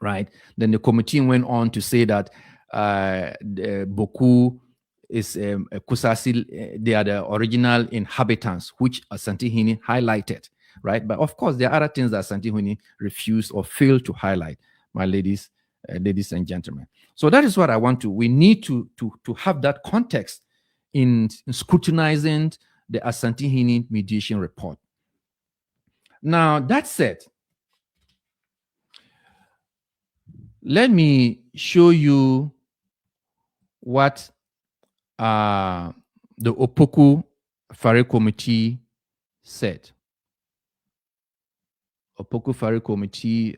right? Then the committee went on to say that the Boku is Kusasi, they are the original inhabitants, which Asantehene highlighted, right? But of course, there are other things that Asantehene refused or failed to highlight, my ladies and gentlemen. So that is what I want to, we need to have that context in scrutinizing the Asantehene mediation report. Now, that said, let me show you what the Opoku Fare Committee said. Opoku Fare Committee.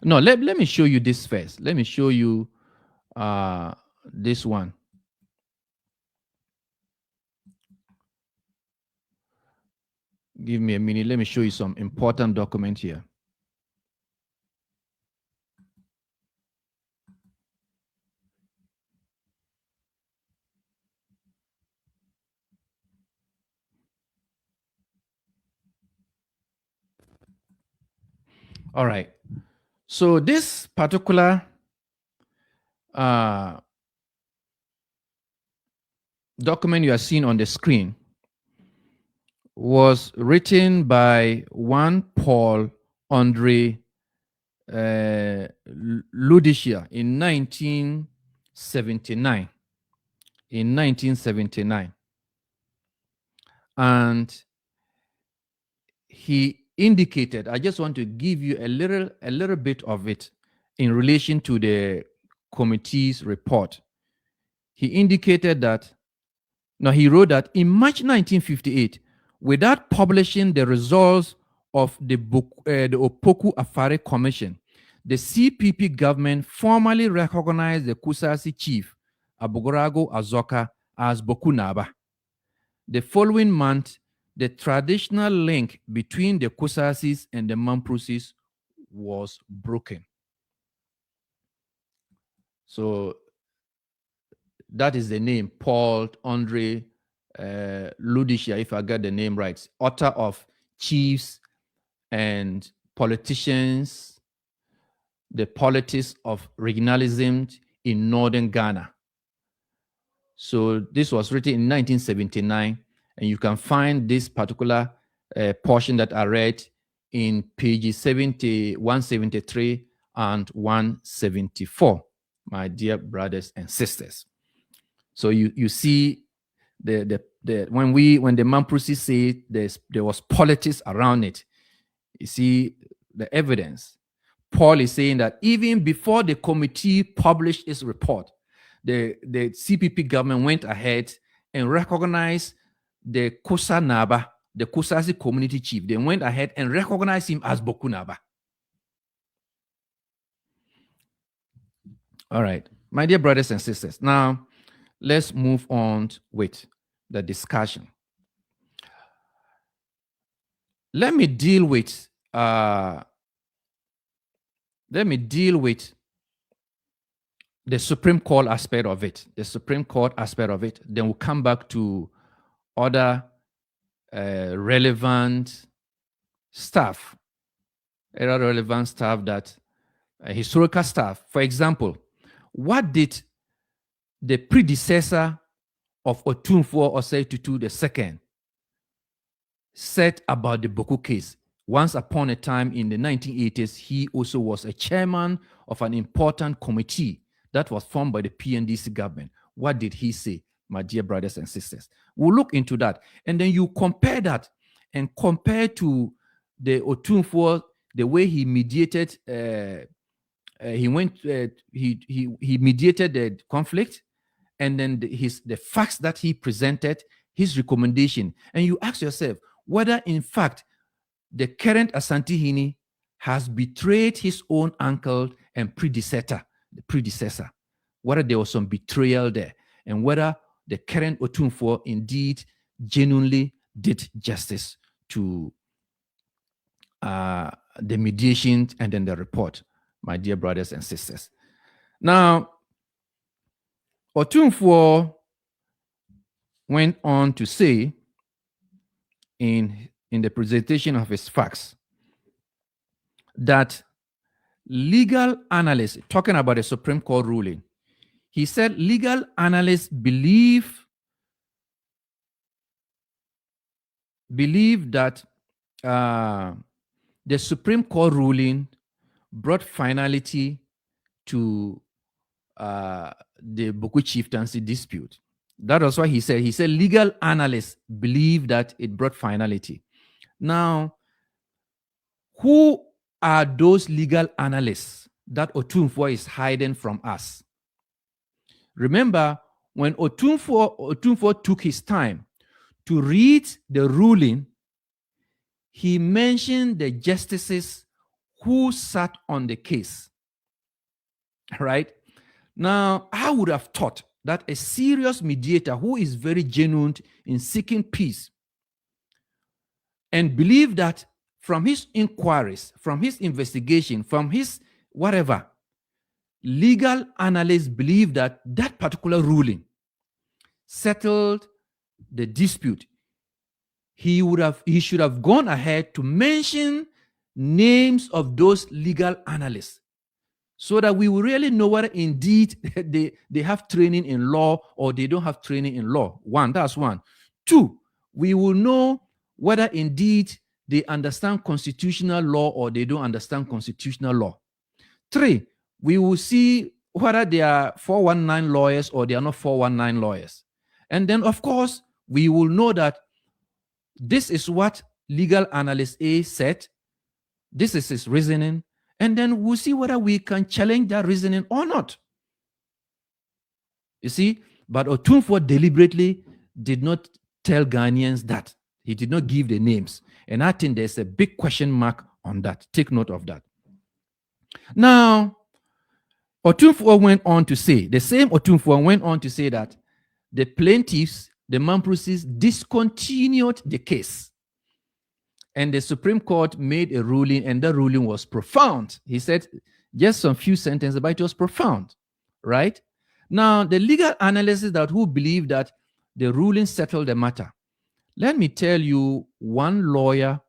No, let me show you this first. Let me show you this one. Give me a minute. Let me show you some important document here. All right. So this particular document you are seeing on the screen was written by one Paul Andre Ludicia in 1979. In 1979. And he indicated, I just want to give you a little bit of it in relation to the committee's report. He indicated that, he wrote that in March 1958, without publishing the results of the Opoku Afare Commission, the CPP government formally recognized the Kusasi chief, Abogorago Azoka, as Boku Naba. The following month, the traditional link between the Kusasis and the Mamprusis was broken. So that is the name, Paul Andre Ludicia, if I got the name right, author of Chiefs and Politicians, the Politics of Regionalism in Northern Ghana. So this was written in 1979, and you can find this particular portion that I read in pages 173 and 174, my dear brothers and sisters. So you see when the Mamprusi say there was politics around it, you see the evidence. Paul is saying that even before the committee published its report, the CPP government went ahead and recognized the Kusa Naba, the Kusasi community chief. They went ahead and recognized him as Boku Naba. All right, my dear brothers and sisters. Now, let's move on with the discussion. Let me deal with the Supreme Court aspect of it. The Supreme Court aspect of it. Then we'll come back to other relevant stuff. Other relevant stuff that historical stuff. For example, what did the predecessor of Otunfuo Osei Tutu II said about the Boku case? Once upon a time in the 1980s, he also was a chairman of an important committee that was formed by the PNDC government. What did he say, my dear brothers and sisters? We'll look into that. And then you compare that and compare to the Otunfuo, the way he mediated, he mediated the conflict, and then the facts that he presented, his recommendation. And you ask yourself whether, in fact, the current Asantehene has betrayed his own uncle and predecessor, whether there was some betrayal there, and whether the current Otunfuo indeed genuinely did justice to the mediation and then the report, my dear brothers and sisters. Now, Otunfuo went on to say in the presentation of his facts that legal analysts, talking about the Supreme Court ruling, he said legal analysts believe that the Supreme Court ruling brought finality to the Boku chieftaincy dispute. That was why he said legal analysts believe that it brought finality. Now, who are those legal analysts that Otunfo is hiding from us? Remember, when Otunfo took his time to read the ruling, he mentioned the justices who sat on the case. Right? Now, I would have thought that a serious mediator who is very genuine in seeking peace and believe that from his inquiries, from his investigation, from his whatever, legal analysts believe that that particular ruling settled the dispute. He should have gone ahead to mention names of those legal analysts so that we will really know whether indeed they have training in law or they don't have training in law. That's one. Two, we will know whether indeed they understand constitutional law or they don't understand constitutional law. Three, we will see whether they are 419 lawyers or they are not 419 lawyers. And then, of course, we will know that this is what legal analyst A said. This is his reasoning. And then we'll see whether we can challenge that reasoning or not. You see, but Otunfo deliberately did not tell Ghanaians that. He did not give the names. And I think there's a big question mark on that. Take note of that. Now, Otunfo went on to say, the same Otunfo went on to say that the plaintiffs, the Mamprosis, discontinued the case. And the Supreme Court made a ruling, and the ruling was profound. He said just some few sentences, but it was profound, right? Now, the legal analysts that who believe that the ruling settled the matter. Let me tell you one lawyer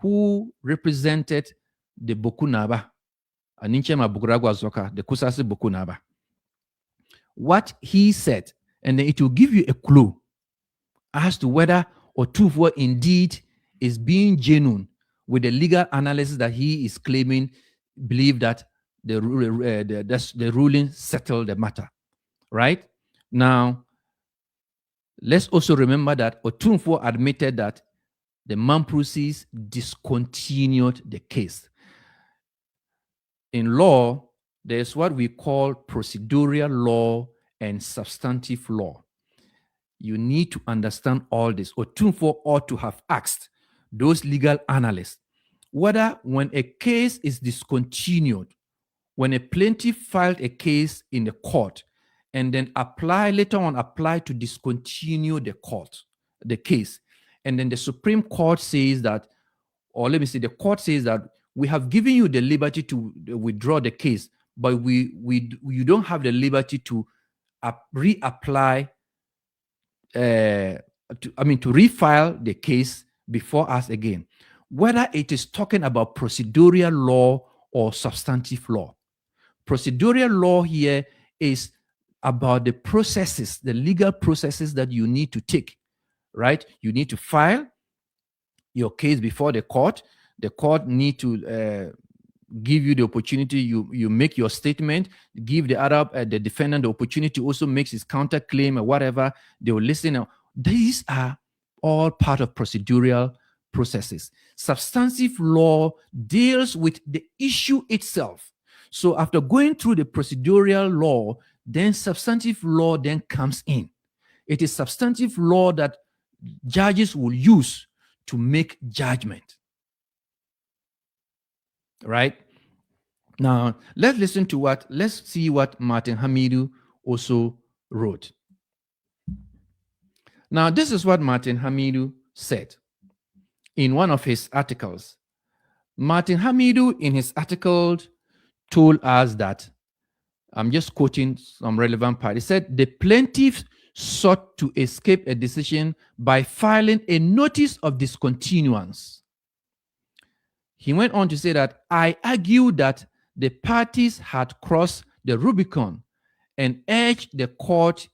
who represented the Bokunaba, Aninchema Bukuragwa Zoka, the Kusasi Bokunaba. What he said, and then it will give you a clue as to whether Otunfo indeed is being genuine with the legal analysis that he is claiming, believe that the ruling settled the matter, right? Now, let's also remember that Otunfo admitted that the Mamprosis discontinued the case. In law, there's what we call procedural law and substantive law. You need to understand all this. Otunfo ought to have asked those legal analysts whether when a case is discontinued, when a plaintiff filed a case in the court and then later on apply to discontinue the case, and then the Supreme Court says that, or let me say the court says that we have given you the liberty to withdraw the case, but you don't have the liberty to reapply, to refile the case before us again. Whether it is talking about procedural law or substantive law. Procedural law here is about the processes, the legal processes that you need to take, right? You need to file your case before the court. The court need to give you the opportunity, you make your statement, give the defendant the opportunity to also make his counterclaim or whatever. They will listen. These are all part of procedural processes. Substantive law deals with the issue itself. So after going through the procedural law, then substantive law then comes in. It is substantive law that judges will use to make judgment. Right? Now, let's see what Martin Hamidu also wrote. Now, this is what Martin Hamidu said in one of his articles. Martin Hamidu, in his article, told us that, I'm just quoting some relevant part. He said, the plaintiffs sought to escape a decision by filing a notice of discontinuance. He went on to say that I argue that the parties had crossed the Rubicon and urged the court,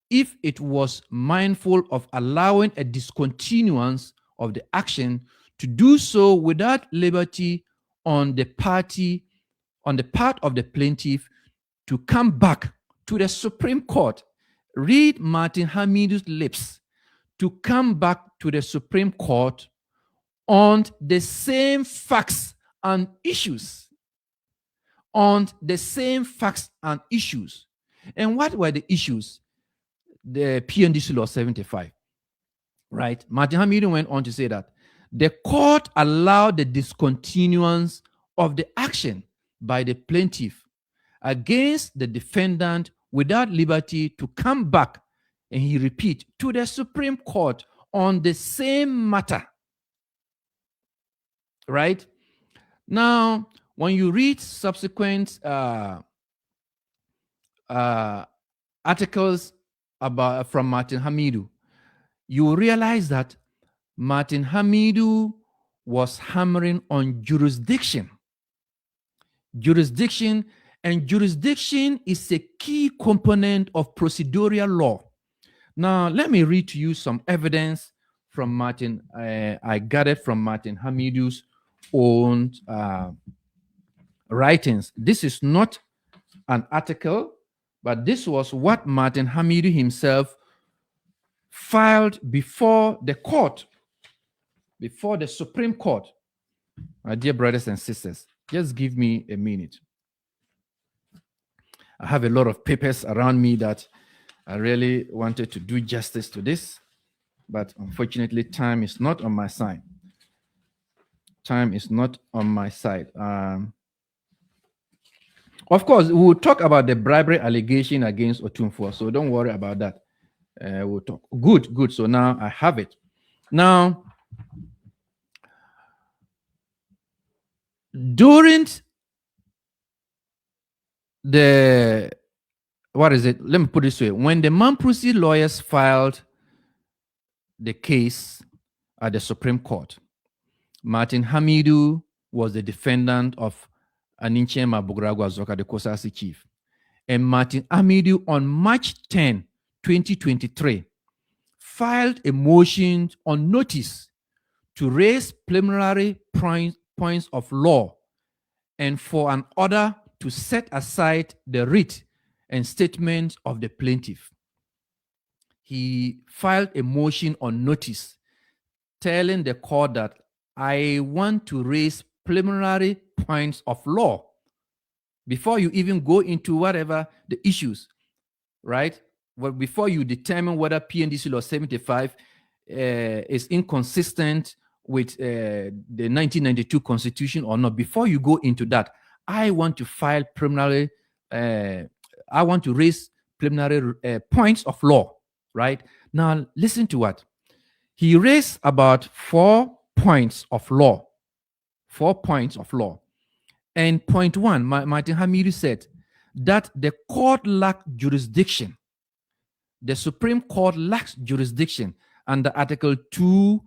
if it was mindful of allowing a discontinuance of the action, to do so without liberty on the part of the plaintiff to come back to the Supreme Court. Read Martin Hamidu's lips, to come back to the Supreme Court on the same facts and issues. On the same facts and issues. And what were the issues? The PNDC Law 75. Right? Martin Hamidu went on to say that the court allowed the discontinuance of the action by the plaintiff against the defendant without liberty to come back, and he repeat, to the Supreme Court on the same matter. Right? Now, when you read subsequent articles from Martin Hamidu, you will realize that Martin Hamidu was hammering on jurisdiction. Jurisdiction, and jurisdiction is a key component of procedural law. Now, let me read to you some evidence from Martin. I gathered from Martin Hamidu's own writings. This is not an article, but this was what Martin Hamidu himself filed before the court, before the Supreme Court. My dear brothers and sisters, just give me a minute. I have a lot of papers around me that I really wanted to do justice to this, but unfortunately, time is not on my side. Time is not on my side. Of course, we will talk about the bribery allegation against Otunfuo, so don't worry about that. We'll talk. Good. So now I have it. Now, during the, what is it? Let me put it this way. When the Mamprussi lawyers filed the case at the Supreme Court, Martin Hamidu was the defendant of Aninche Mabugragwa Zoka, the Kosasi chief. And Martin Hamidu, on March 10, 2023, filed a motion on notice to raise preliminary points of law and for an order to set aside the writ and statement of the plaintiff. He filed a motion on notice telling the court that I want to raise preliminary points of law before you even go into whatever the issues, right? Well, before you determine whether PNDC Law 75 is inconsistent with the 1992 Constitution or not, before you go into that, I want to file preliminary, I want to raise preliminary points of law, right? Now, listen to what. He raised about 4 points of law. 4 points of law. And point one, Martin Hamidu said that the court lacked jurisdiction. The Supreme Court lacks jurisdiction under Article 2,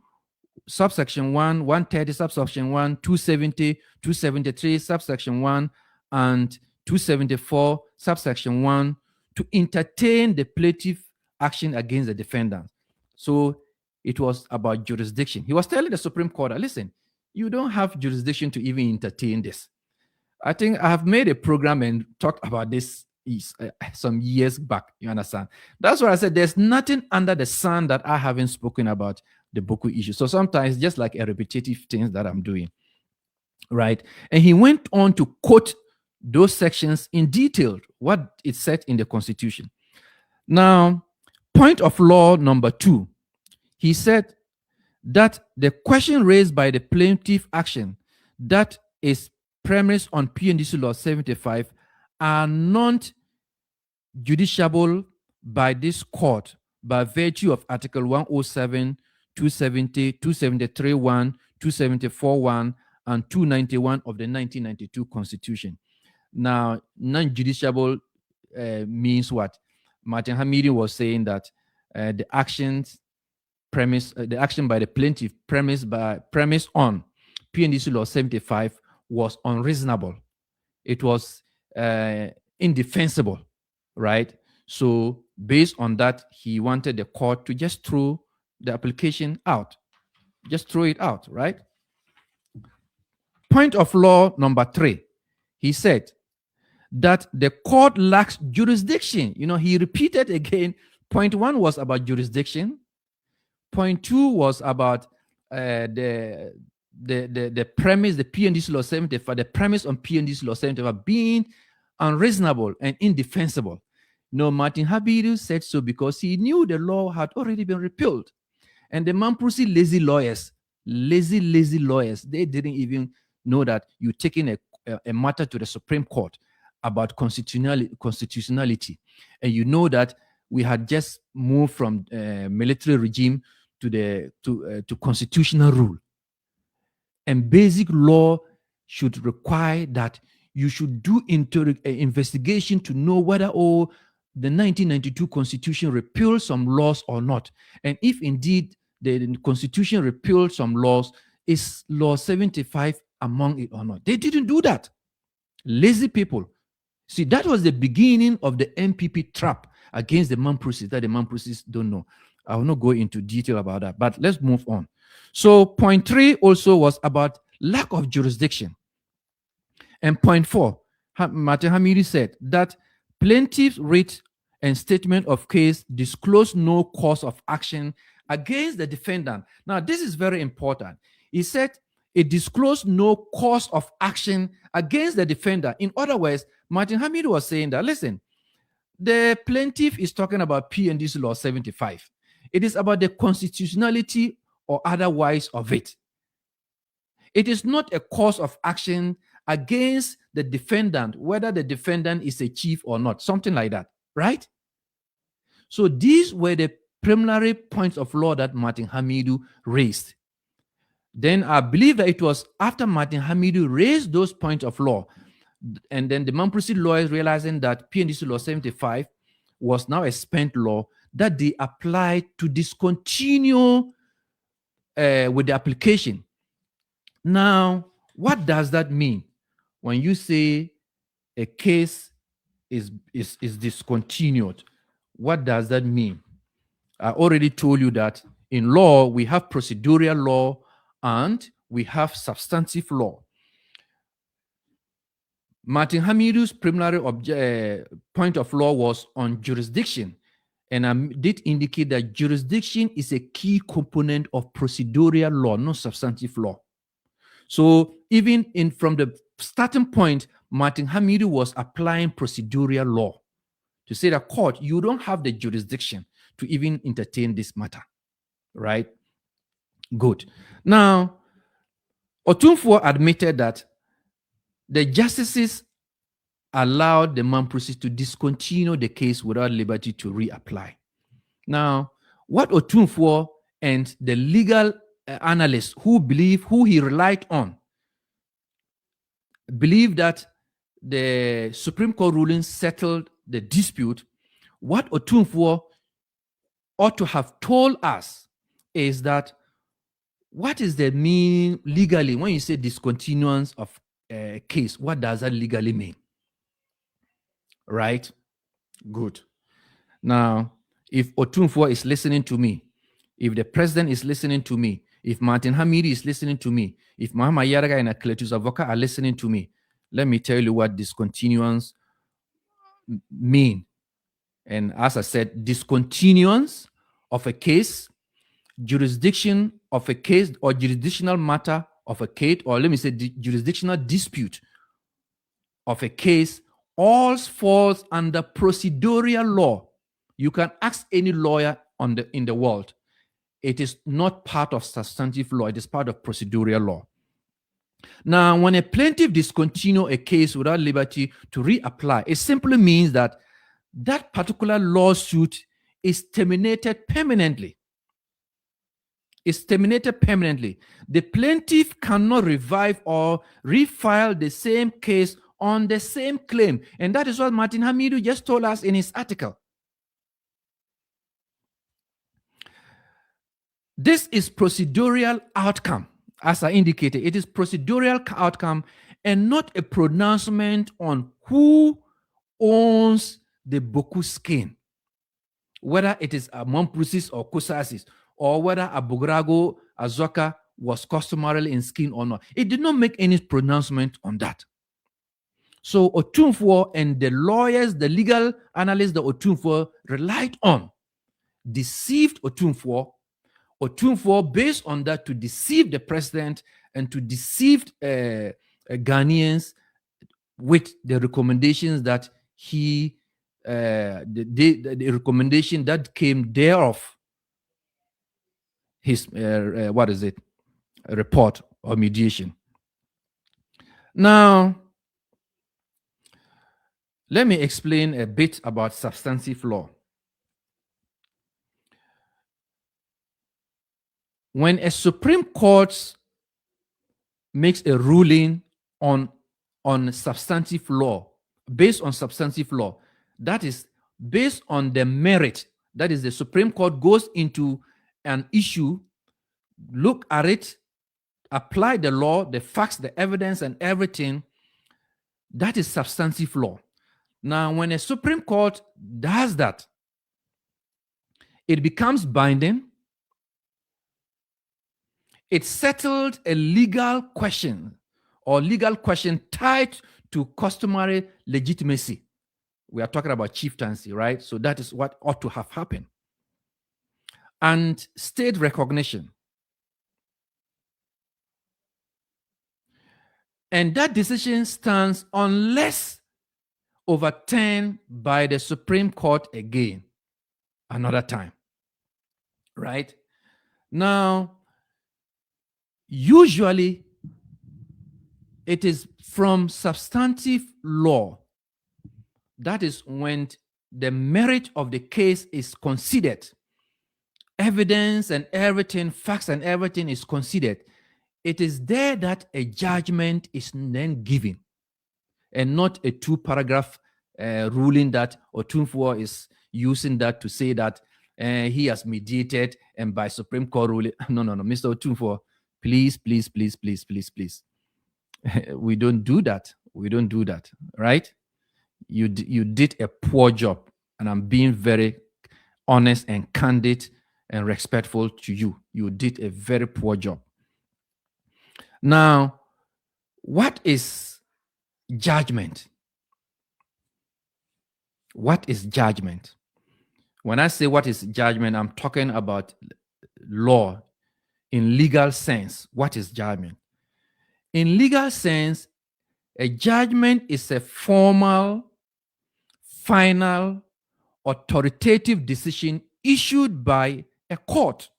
subsection 1, 130, subsection 1, 270, 273, subsection 1, and 274, subsection 1, to entertain the plaintiff action against the defendant. So it was about jurisdiction. He was telling the Supreme Court, listen, you don't have jurisdiction to even entertain this. I think I have made a program and talked about this some years back, you understand? That's why I said there's nothing under the sun that I haven't spoken about the Boku issue. So sometimes just like a repetitive things that I'm doing, right? And he went on to quote those sections in detail, what it said in the Constitution. Now, point of law number 2, he said that the question raised by the plaintiff action that is premised on PNDC Law 75 are not judiciable by this court by virtue of Article 107, 270, 273.1, 274.1, and 291 of the 1992 Constitution. Now, non-judiciable means what? Martin Hamidu was saying that the action by the plaintiff premise on PNDC Law 75 was unreasonable. It was indefensible, right? So based on that, he wanted the court to just throw the application out. Just throw it out, right? Point of law number 3, he said that the court lacks jurisdiction. He repeated again. Point 1 was about jurisdiction. Point 2 was about the premise, the PNDC Law 75, the premise on PNDC Law 75 being unreasonable and indefensible. Martin Habiru said so because he knew the law had already been repealed. And the Mamprasi lazy lawyers, they didn't even know that you're taking a matter to the Supreme Court about constitutionality. And you know that we had just moved from military regime to constitutional rule. And basic law should require that you should do investigation to know whether the 1992 Constitution repeals some laws or not. And if indeed the Constitution repealed some laws, is Law 75 among it or not? They didn't do that. Lazy people. See, that was the beginning of the MPP trap against the Mamprsis that the Mamprsis don't know. I will not go into detail about that, but let's move on. So point 3 also was about lack of jurisdiction. And point 4, Martin Hamidi said that plaintiff's writ and statement of case disclose no cause of action against the defendant. Now, this is very important. He said it disclosed no cause of action against the defendant. In other words, Martin Hamidi was saying that, listen, the plaintiff is talking about PNDC Law 75. It is about the constitutionality or otherwise of it. It is not a cause of action against the defendant, whether the defendant is a chief or not, something like that, right? So these were the preliminary points of law that Martin Hamidu raised. Then I believe that it was after Martin Hamidu raised those points of law, and then the Mamprasi lawyers realizing that PNDC Law 75 was now a spent law, that they applied to discontinue with the application. Now, what does that mean when you say a case is discontinued? What does that mean? I already told you that in law, we have procedural law and we have substantive law. Martin Hamidu's preliminary point of law was on jurisdiction. And I did indicate that jurisdiction is a key component of procedural law, not substantive law. So even from the starting point, Martin Hamidu was applying procedural law to say that court, you don't have the jurisdiction to even entertain this matter, right? Good. Now, Otunfuo admitted that the justices allowed the Mamprasi to discontinue the case without liberty to reapply. Now, what Otunfuo and the legal analysts who he relied on believe that the Supreme Court ruling settled the dispute, what Otunfuo ought to have told us is that what is the meaning legally when you say discontinuance of a case? What does that legally mean? Right? Good. Now, if Otunfuo is listening to me, if the president is listening to me, if Martin Hamidi is listening to me, if Mahama Yaraga and Akletus Avoka are listening to me, let me tell you what discontinuance mean. And as I said, discontinuance of a case, jurisdiction of a case, or jurisdictional matter of a case, or let me say jurisdictional dispute of a case, all falls under procedural law. You can ask any lawyer in the world. It is not part of substantive law. It is part of procedural law. Now, when a plaintiff discontinues a case without liberty to reapply, it simply means that that particular lawsuit is terminated permanently. It's terminated permanently. The plaintiff cannot revive or refile the same case on the same claim. And that is what Martin Hamidu just told us in his article. This is procedural outcome. As I indicated, it is procedural outcome and not a pronouncement on who owns the Boku skin, whether it is a Momprusis or Kusasis, or whether a Bugrago Azoka was customarily in skin or not. It did not make any pronouncement on that. So Otumfuo and the lawyers, the legal analysts that Otumfuo relied on, deceived Otumfuo, based on that, to deceive the president and to deceive Ghanaians with the recommendations that the recommendation that came thereof his report or mediation. Now, let me explain a bit about substantive law. When a Supreme Court makes a ruling on substantive law, based on substantive law, that is based on the merit, that is the Supreme Court goes into an issue, look at it, apply the law, the facts, the evidence, and everything, that is substantive law. Now, when a Supreme Court does that, it becomes binding. It settled a legal question or legal question tied to customary legitimacy. We are talking about chieftaincy, right? So that is what ought to have happened. And state recognition. And that decision stands unless overturned by the Supreme Court again, another time, right? Now, usually, it is from substantive law. That is when the merit of the case is considered. Evidence and everything, facts and everything is considered. It is there that a judgment is then given, and not a two-paragraph ruling that Otumfuo is using that to say that he has mediated and by Supreme Court ruling. No, Mr. Otumfuo, please. We don't do that. Right? You did a poor job, and I'm being very honest and candid and respectful to you. You did a very poor job. Now, what is judgment? What is judgment? When I say what is judgment, I'm talking about law in legal sense. What is judgment? In legal sense, a judgment is a formal, final, authoritative decision issued by a court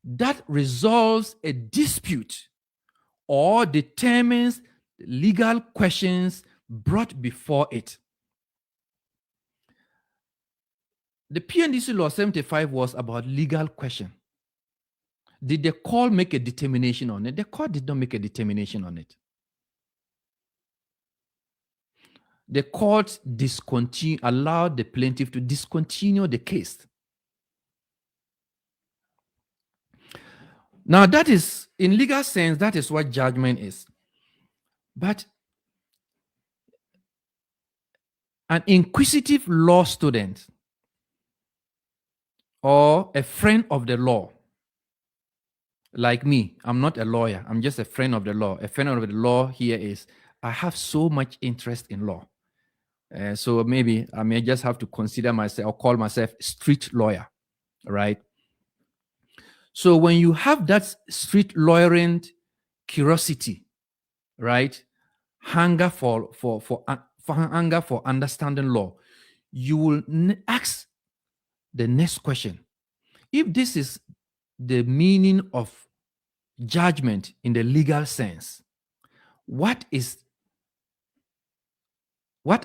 that resolves a dispute or determines legal questions brought before it. The PNDC Law 75 was about legal question. Did the court make a determination on it? The court did not make a determination on it. The court allowed the plaintiff to discontinue the case. Now, that is, in legal sense, that is what judgment is. But an inquisitive law student or a friend of the law, like me, I'm not a lawyer, I'm just a friend of the law. A friend of the law here is, I have so much interest in law. So maybe I may just have to consider myself or call myself street lawyer, right? So when you have that street lawyering curiosity, right, hunger for understanding law, you will ask the next question. If this is the meaning of judgment in the legal sense, what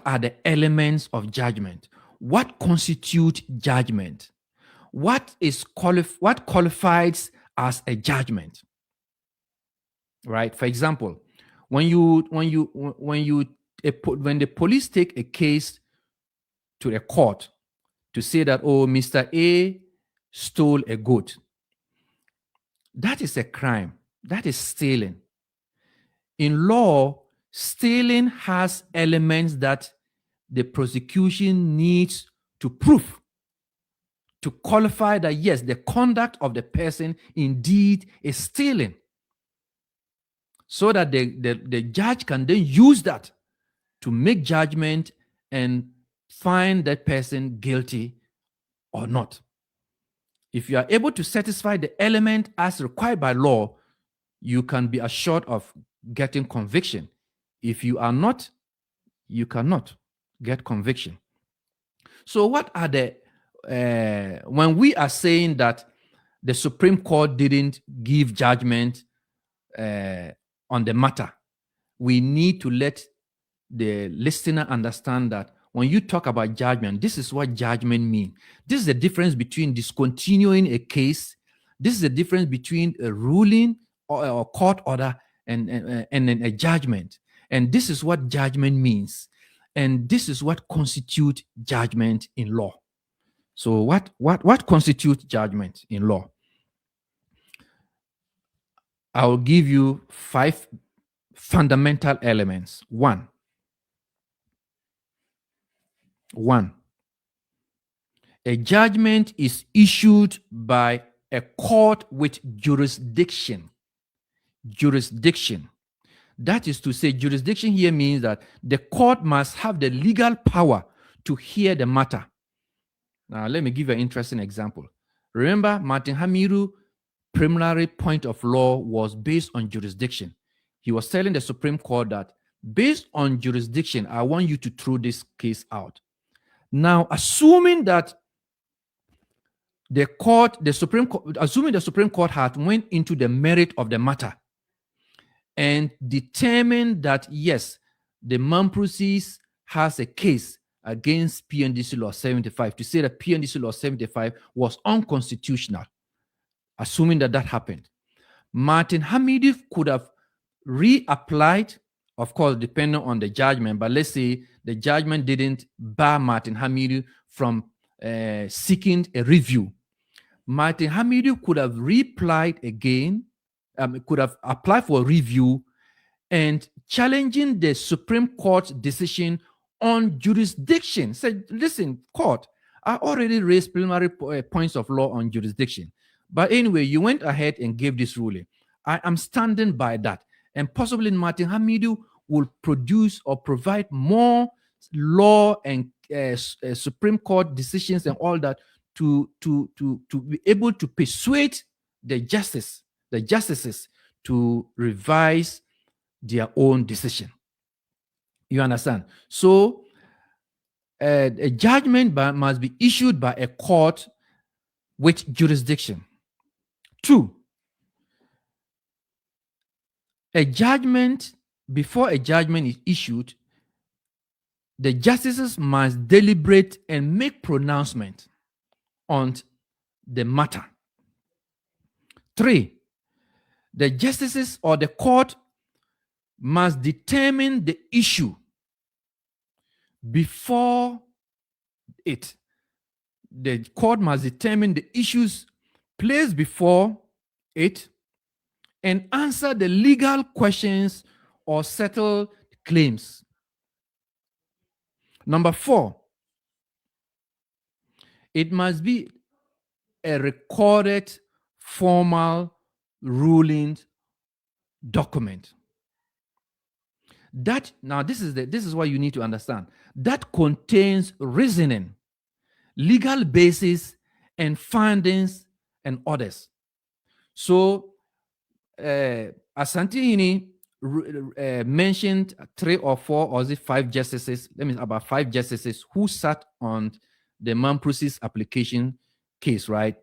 are the elements of judgment? What constitutes judgment? What qualifies as a judgment? Right? For example, when the police take a case to a court to say that, oh, Mr. A stole a goat, that is a crime. That is stealing. In law, stealing has elements that the prosecution needs to prove to qualify that, yes, the conduct of the person indeed is stealing, so that the judge can then use that to make judgment and find that person guilty or not. If you are able to satisfy the element as required by law, you can be assured of getting conviction. If you are not, you cannot get conviction. So what are the, when we are saying that the Supreme Court didn't give judgment on the matter, we need to let the listener understand that when you talk about judgment, this is what judgment means. This is the difference between discontinuing a case. This is the difference between a ruling or a court order and a judgment. And this is what judgment means. And this is what constitutes judgment in law. So what constitutes judgment in law? I will give you 5 fundamental elements. One, a judgment is issued by a court with jurisdiction. Jurisdiction. That is to say, jurisdiction here means that the court must have the legal power to hear the matter. Now, let me give you an interesting example. Remember, Martin Hamiru's preliminary point of law was based on jurisdiction. He was telling the Supreme Court that based on jurisdiction, I want you to throw this case out. Now, assuming that the Supreme Court had went into the merit of the matter and determined that, yes, the Mamprosis has a case against PNDC Law 75 to say that PNDC Law 75 was unconstitutional, assuming that happened. Martin Hamidu could have reapplied, of course, depending on the judgment, but let's say the judgment didn't bar Martin Hamidu from seeking a review. Martin Hamidu could have reapplied again, could have applied for a review and challenging the Supreme Court's decision on jurisdiction. Said, listen, court, I already raised preliminary points of law on jurisdiction. But anyway, you went ahead and gave this ruling. I am standing by that. And possibly Martin Hamidu will produce or provide more law and Supreme Court decisions and all that to be able to persuade the justices to revise their own decision. You understand? So a judgment must be issued by a court with jurisdiction. 2, before a judgment is issued, the justices must deliberate and make pronouncement on the matter. 3, the justices or the court must determine the issue before it. The court must determine the issues placed before it and answer the legal questions or settle claims. Number 4, it must be a recorded formal ruling document. That, now this is what you need to understand. That contains reasoning, legal basis, and findings and orders. So Asantehene'S mentioned 3 or 4 or 5 justices, that means about 5 justices who sat on the Mamprosis application case, right?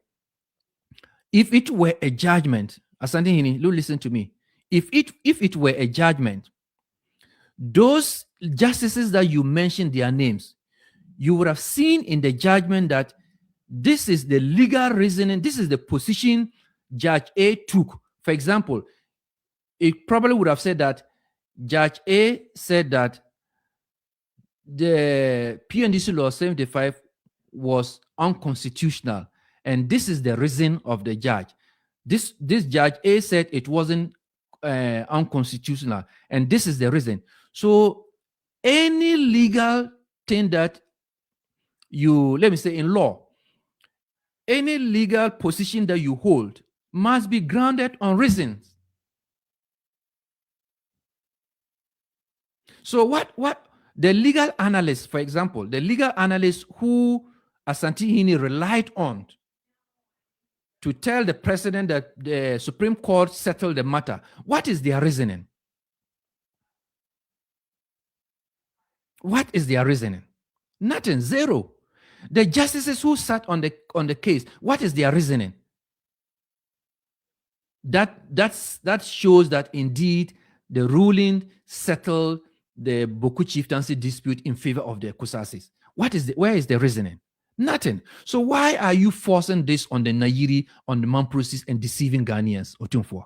If it were a judgment, Asantehene'S, listen to me. If it were a judgment, those justices that you mentioned their names, you would have seen in the judgment that this is the legal reasoning, this is the position Judge A took. For example, it probably would have said that Judge A said that the PNDC Law 75 was unconstitutional, and this is the reason of the judge. This Judge A said it wasn't unconstitutional, and this is the reason. So any legal thing that you, let me say in law, any legal position that you hold must be grounded on reasons. So what the legal analyst, for example, the legal analyst who Asantehene'S relied on to tell the president that the Supreme Court settled the matter, what is their reasoning? What is their reasoning? Nothing, zero. The justices who sat on the case, what is their reasoning? That shows that indeed the ruling settled the Boku chieftaincy dispute in favor of the Kusasis. Where is the reasoning? Nothing. So why are you forcing this on the Nayiri, on the Mamprosis, and deceiving Ghanaians, Otunfo?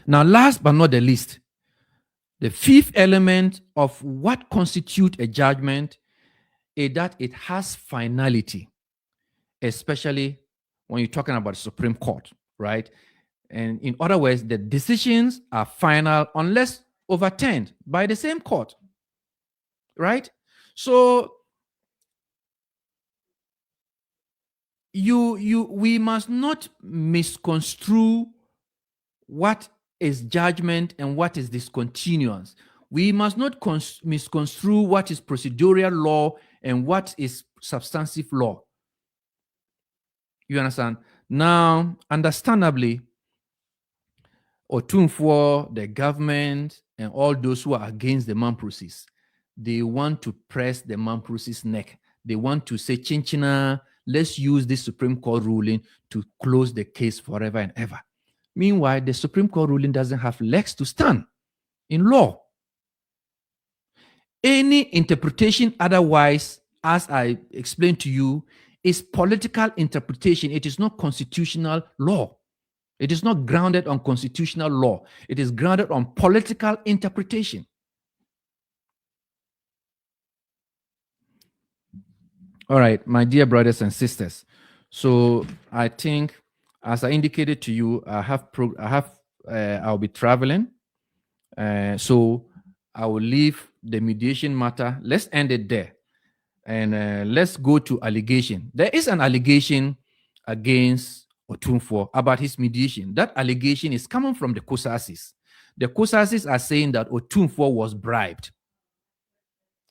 Now, last but not the least, the fifth element of what constitutes a judgment is that it has finality, especially when you're talking about the Supreme Court, right? And in other words, the decisions are final unless overturned by the same court, right? So we must not misconstrue what is judgment and what is discontinuance. We must not misconstrue what is procedural law and what is substantive law. You understand? Now, understandably, Otunfo, the government, and all those who are against the Mamprosis, they want to press the Mamprosis' neck. They want to say, Chinchina, let's use this Supreme Court ruling to close the case forever and ever. Meanwhile, the Supreme Court ruling doesn't have legs to stand in law. Any interpretation otherwise, as I explained to you, is political interpretation. It is not constitutional law. It is not grounded on constitutional law. It is grounded on political interpretation. All right, my dear brothers and sisters. So I think, as I indicated to you, I'll be traveling. So I will leave the mediation matter. Let's end it there. And let's go to allegation. There is an allegation against Otunfo about his mediation. That allegation is coming from the Kusasis. The Kusasis are saying that Otunfo was bribed.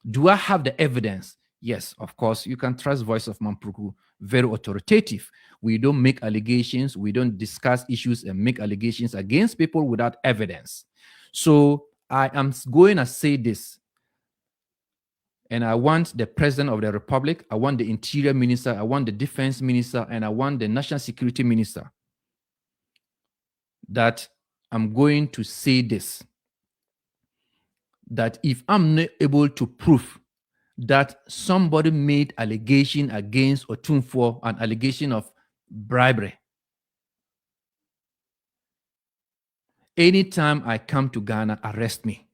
Do I have the evidence? Yes, of course. You can trust Voice of Mampuku. Very authoritative. We don't make allegations. We don't discuss issues and make allegations against people without evidence. So I am going to say this. And I want the President of the Republic, I want the Interior Minister, I want the Defense Minister, and I want the National Security Minister, that I'm going to say this, that if I'm not able to prove that somebody made allegation against Otunfo, an allegation of bribery, anytime I come to Ghana, arrest me.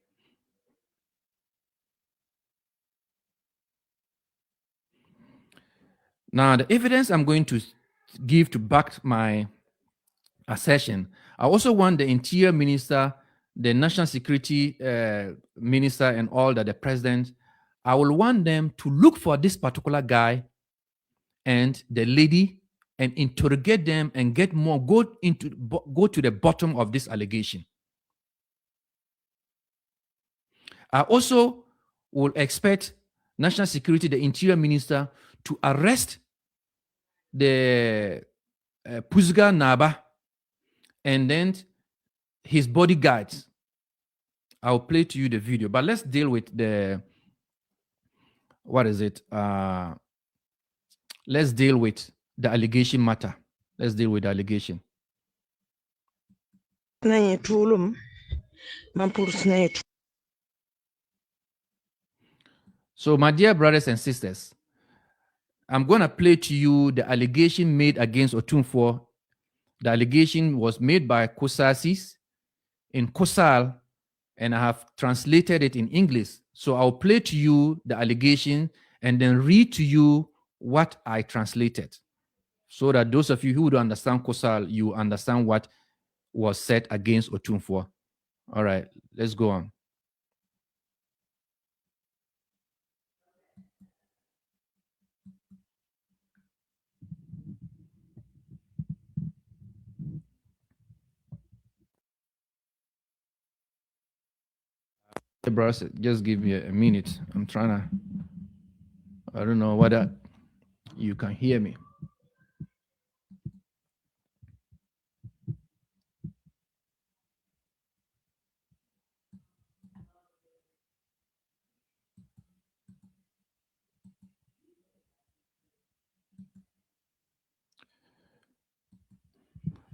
Now, the evidence I'm going to give to back my assertion, I also want the Interior Minister, the National Security Minister, and all that, the President, I will want them to look for this particular guy and the lady and interrogate them and get more, go to the bottom of this allegation. I also will expect National Security, the Interior Minister, to arrest the Pusga Naba and then his bodyguards. I'll play to you the video, but let's deal with the, what is it? Let's deal with the allegation matter. Let's deal with the allegation. So, my dear brothers and sisters, I'm going to play to you the allegation made against Otunfo. The allegation was made by Kusasis in Kosal, and I have translated it in English. So I'll play to you the allegation and then read to you what I translated. so that those of you who don't understand Kosal, you understand what was said against Otumfuo. All right, let's go on. Hey, bros, just give me a minute. I'm trying to, I don't know whether you can hear me.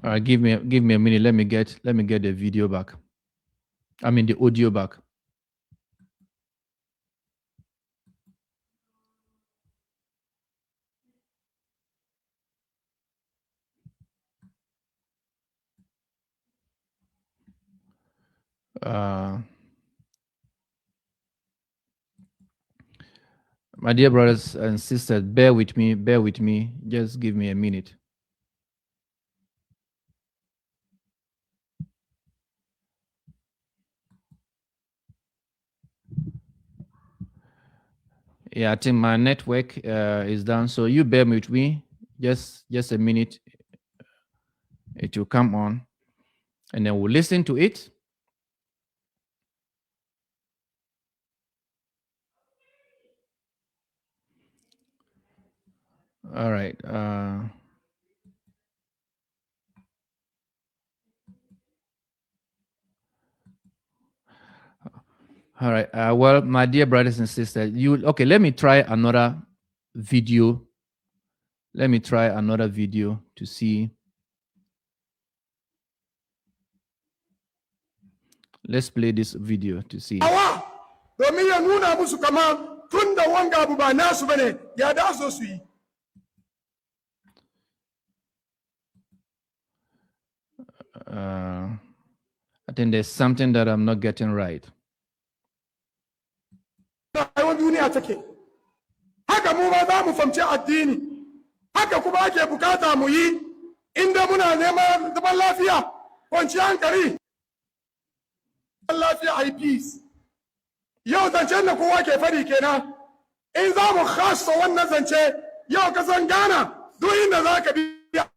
All right, give me a minute. Let me get the video back. I mean the audio back. My dear brothers and sisters, bear with me. Just give me a minute. Yeah, I think my network is down, so you bear with me. Just a minute. It will come on, and then we'll listen to it. All right. All right. Well, my dear brothers and sisters, okay? Let me try another video. Let me try another video to see. Let's play this video to see.
Domin ya nuna musu kama tun da wanga abu ba nasu bane ya da so su yi.
I think there's something that I'm not getting right.
Rayuwar duniya take. Haka mu ma za mu famci addini. Haka kuma ake bukata mu yi inda muna neman zaman lafiya, kwanciyar hankali. Lafiya ai peace. Yau zancen da kowa ke fari kenan. In za mu khassa wannan zance yau ka san Ghana duk inda za ka bi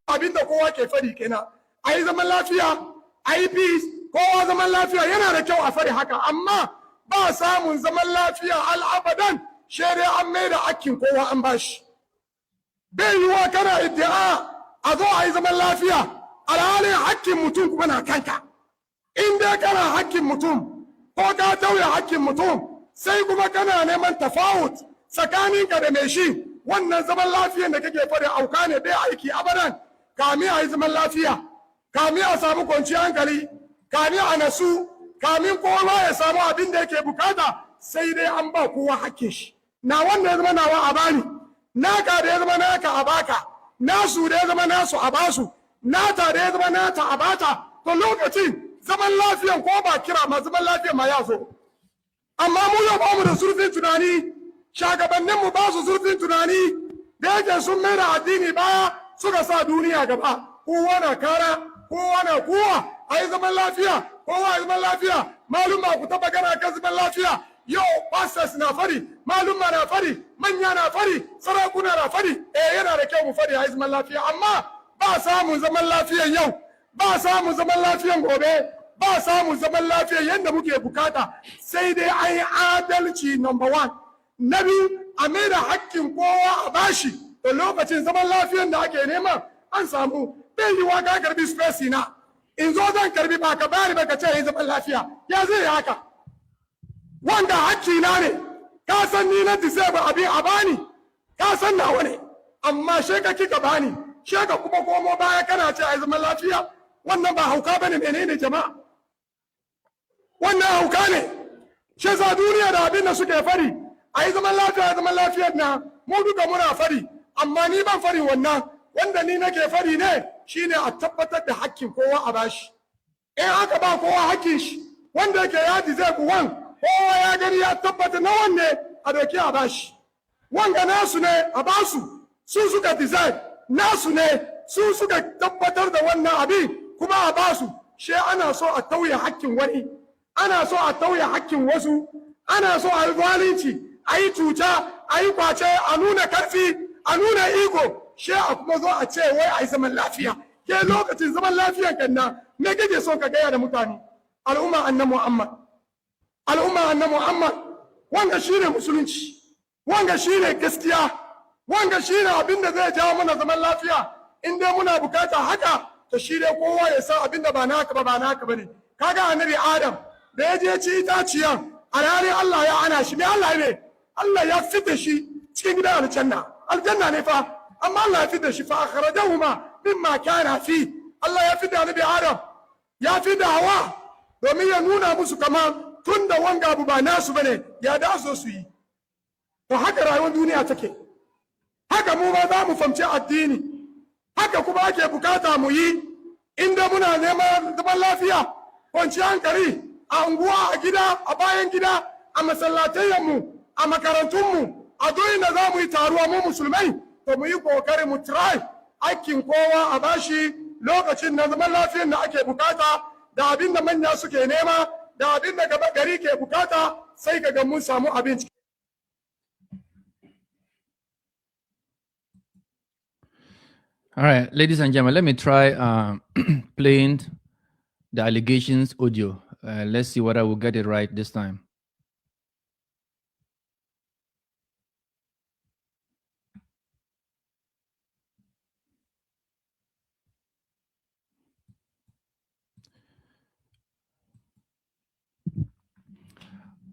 abin da kowa ke fari kenan. Ai zaman lafiya, ai peace, kowa zaman lafiya yana da kyau a fari haka, amma ba samun zaman lafiya al'abadan shi dai an mai da hakkin kowa an bashi. Bai yiwa kana iddia a zo a yi zaman lafiya alhalin hakkin mutum kuma na kanka. In dai kana hakkin mutum ko ka tauye hakkin mutum sai kuma kana neman tafawut tsakaninka da mai shi, wannan zaman lafiyan da kake fari auka ne bai aiki abadan. Kami a yi zaman lafiya, kami a samu kwanciyar hankali, kami a nasu, kamin kowa ya samu abin da yake bukata, sai dai an ba kowa hakkin shi. Na wanda ya zama nawa a bani, naka da ya zama naka a baka, nasu da ya zama nasu a basu, nata da ya zama nata a bata, to lokacin zaman lafiyan ko ba kira ma zaman lafiyan ma ya zo. Amma mu yau ba mu da zurfin tunani, shagabanninmu ba su zurfin tunani, da yake sun mai da addini baya suka sa duniya gaba. Kowa na kara, kowa na kowa, a yi zaman lafiya, kowa a yi zaman lafiya, maluma ku taba gana kan zaman lafiya. Yau pastors na fari, maluma na fari, manya na fari, sarakuna na fari, yana da kyau mu fari a yi zaman lafiya, amma ba samun zaman lafiyan yau, ba samun zaman lafiyan gobe, ba samun zaman lafiya yadda muke bukata, sai dai an yi adalci number one. Na biyu, a mai da hakkin kowa a bashi, da lokacin zaman lafiyan da ake nema an samu. Bai yiwa ka karbi space na, in zo zan karbi ba ka bari ba ka ce yi zaman lafiya, ya zai haka. Wanda hakki na ne, ka san ni na disable abin a bani, ka san nawa ne, amma she ka kika bani, she ka kuma komo baya kana ce ai zaman lafiya, wannan ba hauka bane, menene jama'a? Wannan hauka ne. She za duniya da abin da suke fari, ai zaman lafiyar na mu duka muna fari, amma ni ban fari wannan, wanda ni nake fari ne shine a tabbatar da hakkin kowa a bashi. In aka ba kowa hakkin shi, wanda yake ya deserve wan, kowa ya gani ya tabbata na wanne a doki a bashi. Wanga nasu ne a basu, su suka deserve, nasu ne su suka tabbatar da wannan abin kuma a basu she ana so a tauye hakkin wani, ana so a tauye hakkin wasu, ana so a yi zalunci, a yi cuta, a yi kwace, a nuna karfi, a nuna iko, she a kuma zo a ce wai a yi zaman lafiya. Ke lokacin zaman lafiyan kan na me kake so ka gaya da mutane? Al'umma annabi Muhammad, al'umma annabi Muhammad, wanga shine musulunci, wanga shine gaskiya, wanga shine abin da zai jawo mana zaman lafiya. In dai muna bukata haka, to shi dai kowa ya san abin da ba naka ba ba naka bane. Kaga annabi Adam da ya je ci itaciyan, alhali Allah ya ana shi, me Allah ne? Allah ya fita shi cikin gidan aljanna, aljanna ne fa, amma Allah ya fita shi fa akhrajahuma mimma kana fi. Allah ya fita annabi Adam, ya fita Hawa domin ya nuna musu kama tun da wanga abu ba nasu bane ya da su yi. To haka rayuwar duniya take, haka mu ma za mu famci addini, haka kuma ake bukata mu yi inda muna neman zaman lafiya, kwanci hankali a unguwa, a gida, a bayan gida, a masallatayenmu, a makarantunmu, a duk da za mu yi taruwa mu musulmai, to mu yi kokari mu try aikin kowa a bashi lokacin na zaman lafiyar da ake bukata, da abin da manya suke nema, da abin da gaba gari ke bukata, sai ka ga mun samu abinci.
All right, ladies and gentlemen, let me try playing the allegations audio. Let's see whether we'll get it right this time.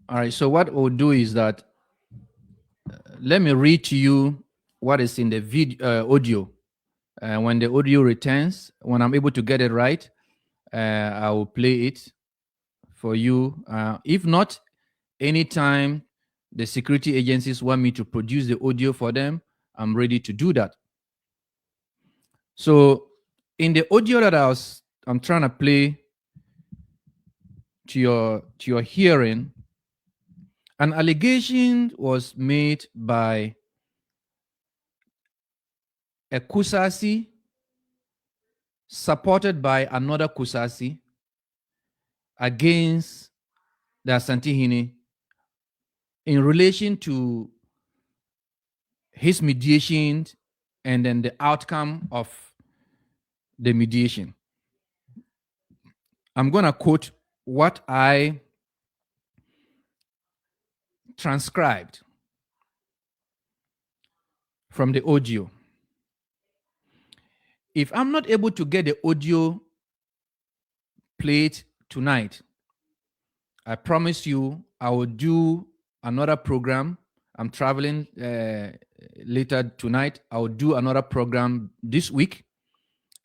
All right, so what we'll do is that let me read to you what is in the video audio. When the audio returns, when I'm able to get it right, I will play it for you. If not, anytime the security agencies want me to produce the audio for them, I'm ready to do that. So in the audio that I'm trying to play to your hearing, an allegation was made by a Kusasi supported by another Kusasi against the Asantehene'S in relation to his mediation and then the outcome of the mediation. I'm going to quote what I transcribed from the audio. If I'm not able to get the audio played tonight, I promise you I will do another program. I'm traveling later tonight. I will do another program this week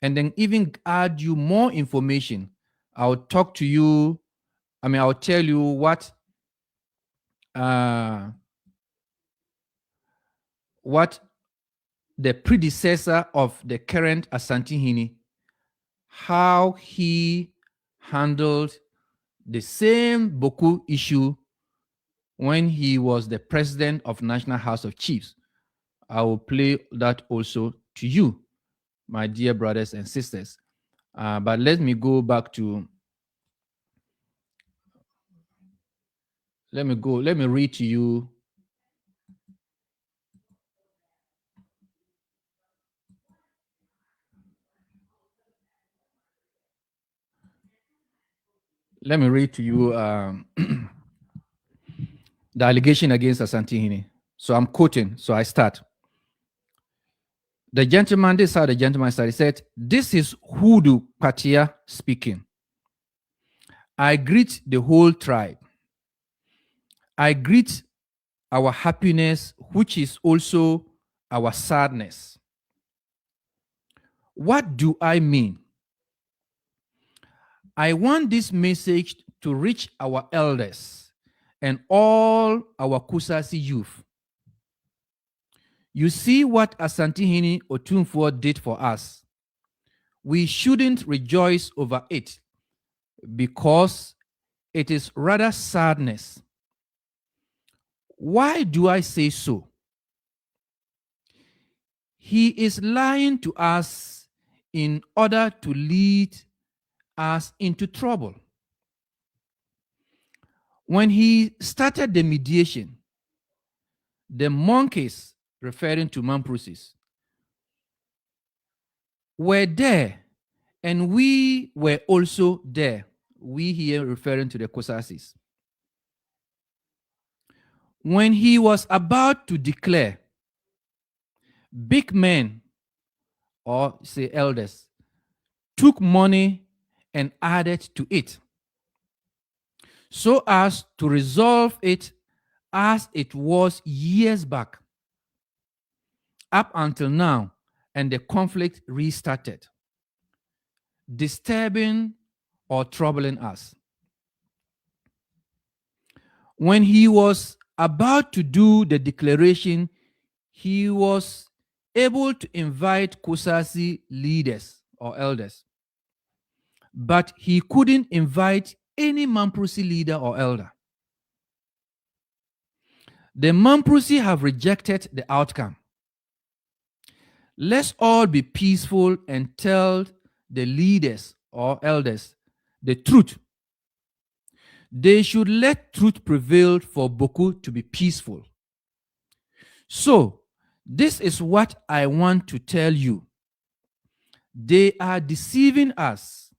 and then even add you more information. I'll talk to you. I'll tell you what the predecessor of the current Asantehene'S, how he handled the same Boku issue when he was the president of National House of Chiefs. I will play that also to you, my dear brothers and sisters. But let me go back to, let me read to you the allegation against Asantehene'S. So I'm quoting, so I start. The gentleman, this is how the gentleman started. He said, "This is Hudu Patia speaking. I greet the whole tribe. I greet our happiness, which is also our sadness. What do I mean? I want this message to reach our elders and all our Kusasi youth. You see what Asantehene'S Otunfuo did for us. We shouldn't rejoice over it because it is rather sadness. Why do I say so? He is lying to us in order to lead us into trouble. When he started the mediation, the monkeys, referring to Mamprosis, were there, and we were also there. We here referring to the Kosasis. When he was about to declare, big men, or say elders, took money and added to it, so as to resolve it as it was years back, up until now, and the conflict restarted, disturbing or troubling us. When he was about to do the declaration, he was able to invite Kusasi leaders or elders, but he couldn't invite any Mamprosi leader or elder. The Mamprosi have rejected the outcome. Let's all be peaceful and tell the leaders or elders the truth. They should let truth prevail for Boku to be peaceful. So, this is what I want to tell you. They are deceiving us.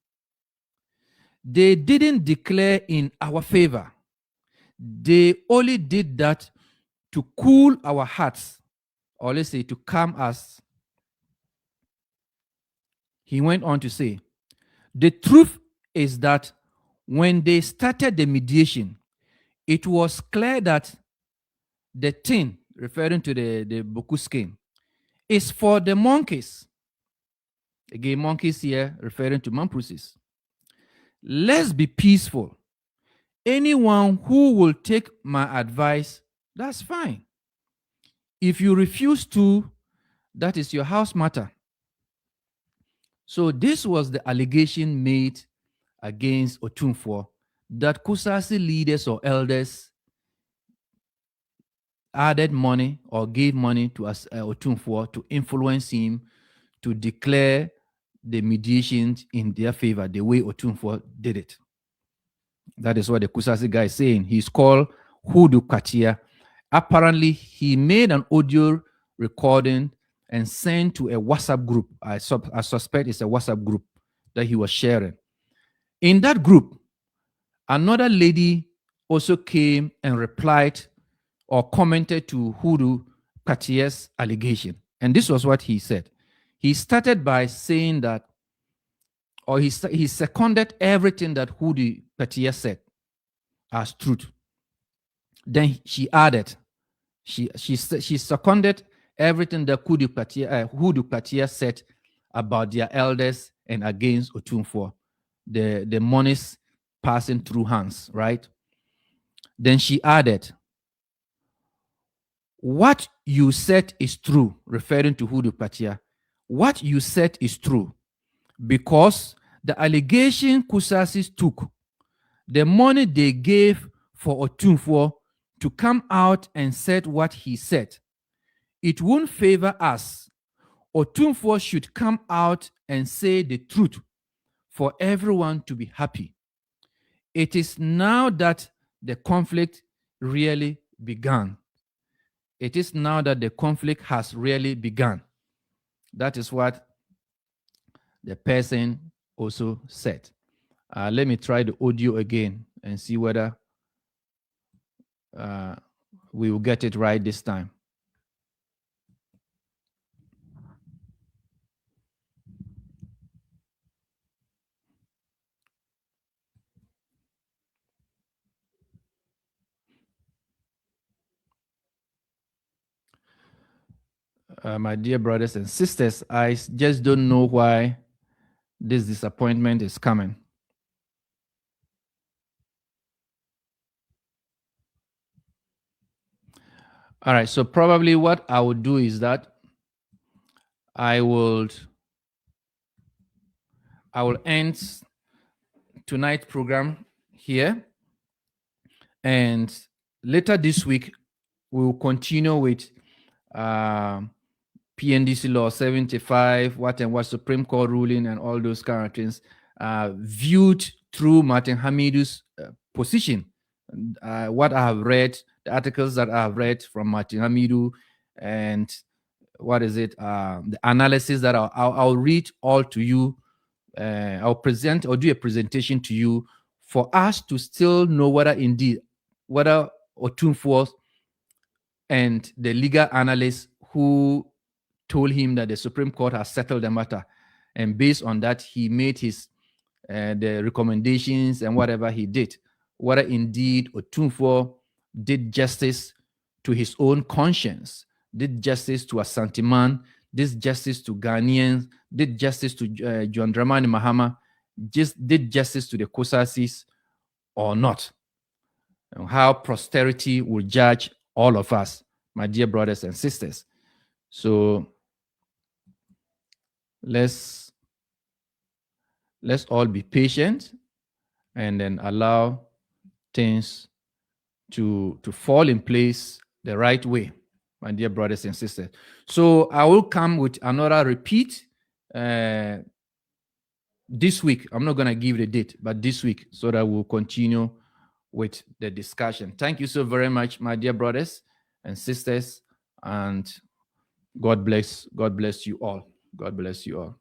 They didn't declare in our favor. They only did that to cool our hearts, or let's say to calm us. He went on to say, the truth is that when they started the mediation, it was clear that the thing, referring to the Boku scheme, is for the monkeys. Again, monkeys here referring to Mamprosis. Let's be peaceful. Anyone who will take my advice, that's fine. If you refuse to, that is your house matter. So this was the allegation made against Otunfo, that Kusasi leaders or elders added money or gave money to Otunfo to influence him to declare the mediations in their favor the way Otunfo did it. That is what the Kusasi guy is saying. He's called Hudu Katia. Apparently, he made an audio recording and sent to a WhatsApp group. I suspect it's a WhatsApp group that he was sharing. In that group, another lady also came and replied or commented to Hudu Katia's allegation. And this was what he said. He started by saying that, or he seconded everything that Hudu Katia said as truth. Then she added, she seconded everything that Hudu Katia said about their elders and against Otunfo, the monies passing through hands, right? Then she added, what you said is true, referring to Hudu Katia. What you said is true, because the allegation Kusasis took, the money they gave for Otunfo to come out and said what he said, it won't favor us. Otunfo should come out and say the truth for everyone to be happy. It is now that the conflict really began. It is now that the conflict has really begun. That is what the person also said. Let me try the audio again and see whether we will get it right this time. My dear brothers and sisters, I just don't know why this disappointment is coming. All right, so probably what I would do is that I will end tonight's program here, and later this week we will continue with PNDC Law 75, what Supreme Court ruling, and all those kind of things, viewed through Martin Hamidu's position. What I have read, the articles that I have read from Martin Hamidu, and the analysis that I'll read all to you. I'll present or do a presentation to you for us to still know whether Otumfuo and the legal analyst who told him that the Supreme Court has settled the matter, and based on that, he made his the recommendations and whatever he did, whether indeed Otumfuo did justice to his own conscience, did justice to Asanteman, did justice to Ghanaians, did justice to John Dramani Mahama, did justice to the Kosasis or not, and how posterity will judge all of us, my dear brothers and sisters. So let's all be patient and then allow things to fall in place the right way, my dear brothers and sisters. So I will come with another repeat this week. I'm not going to give the date, but this week, so that we'll continue with the discussion. Thank you so very much, my dear brothers and sisters, and God bless you all. God bless you all.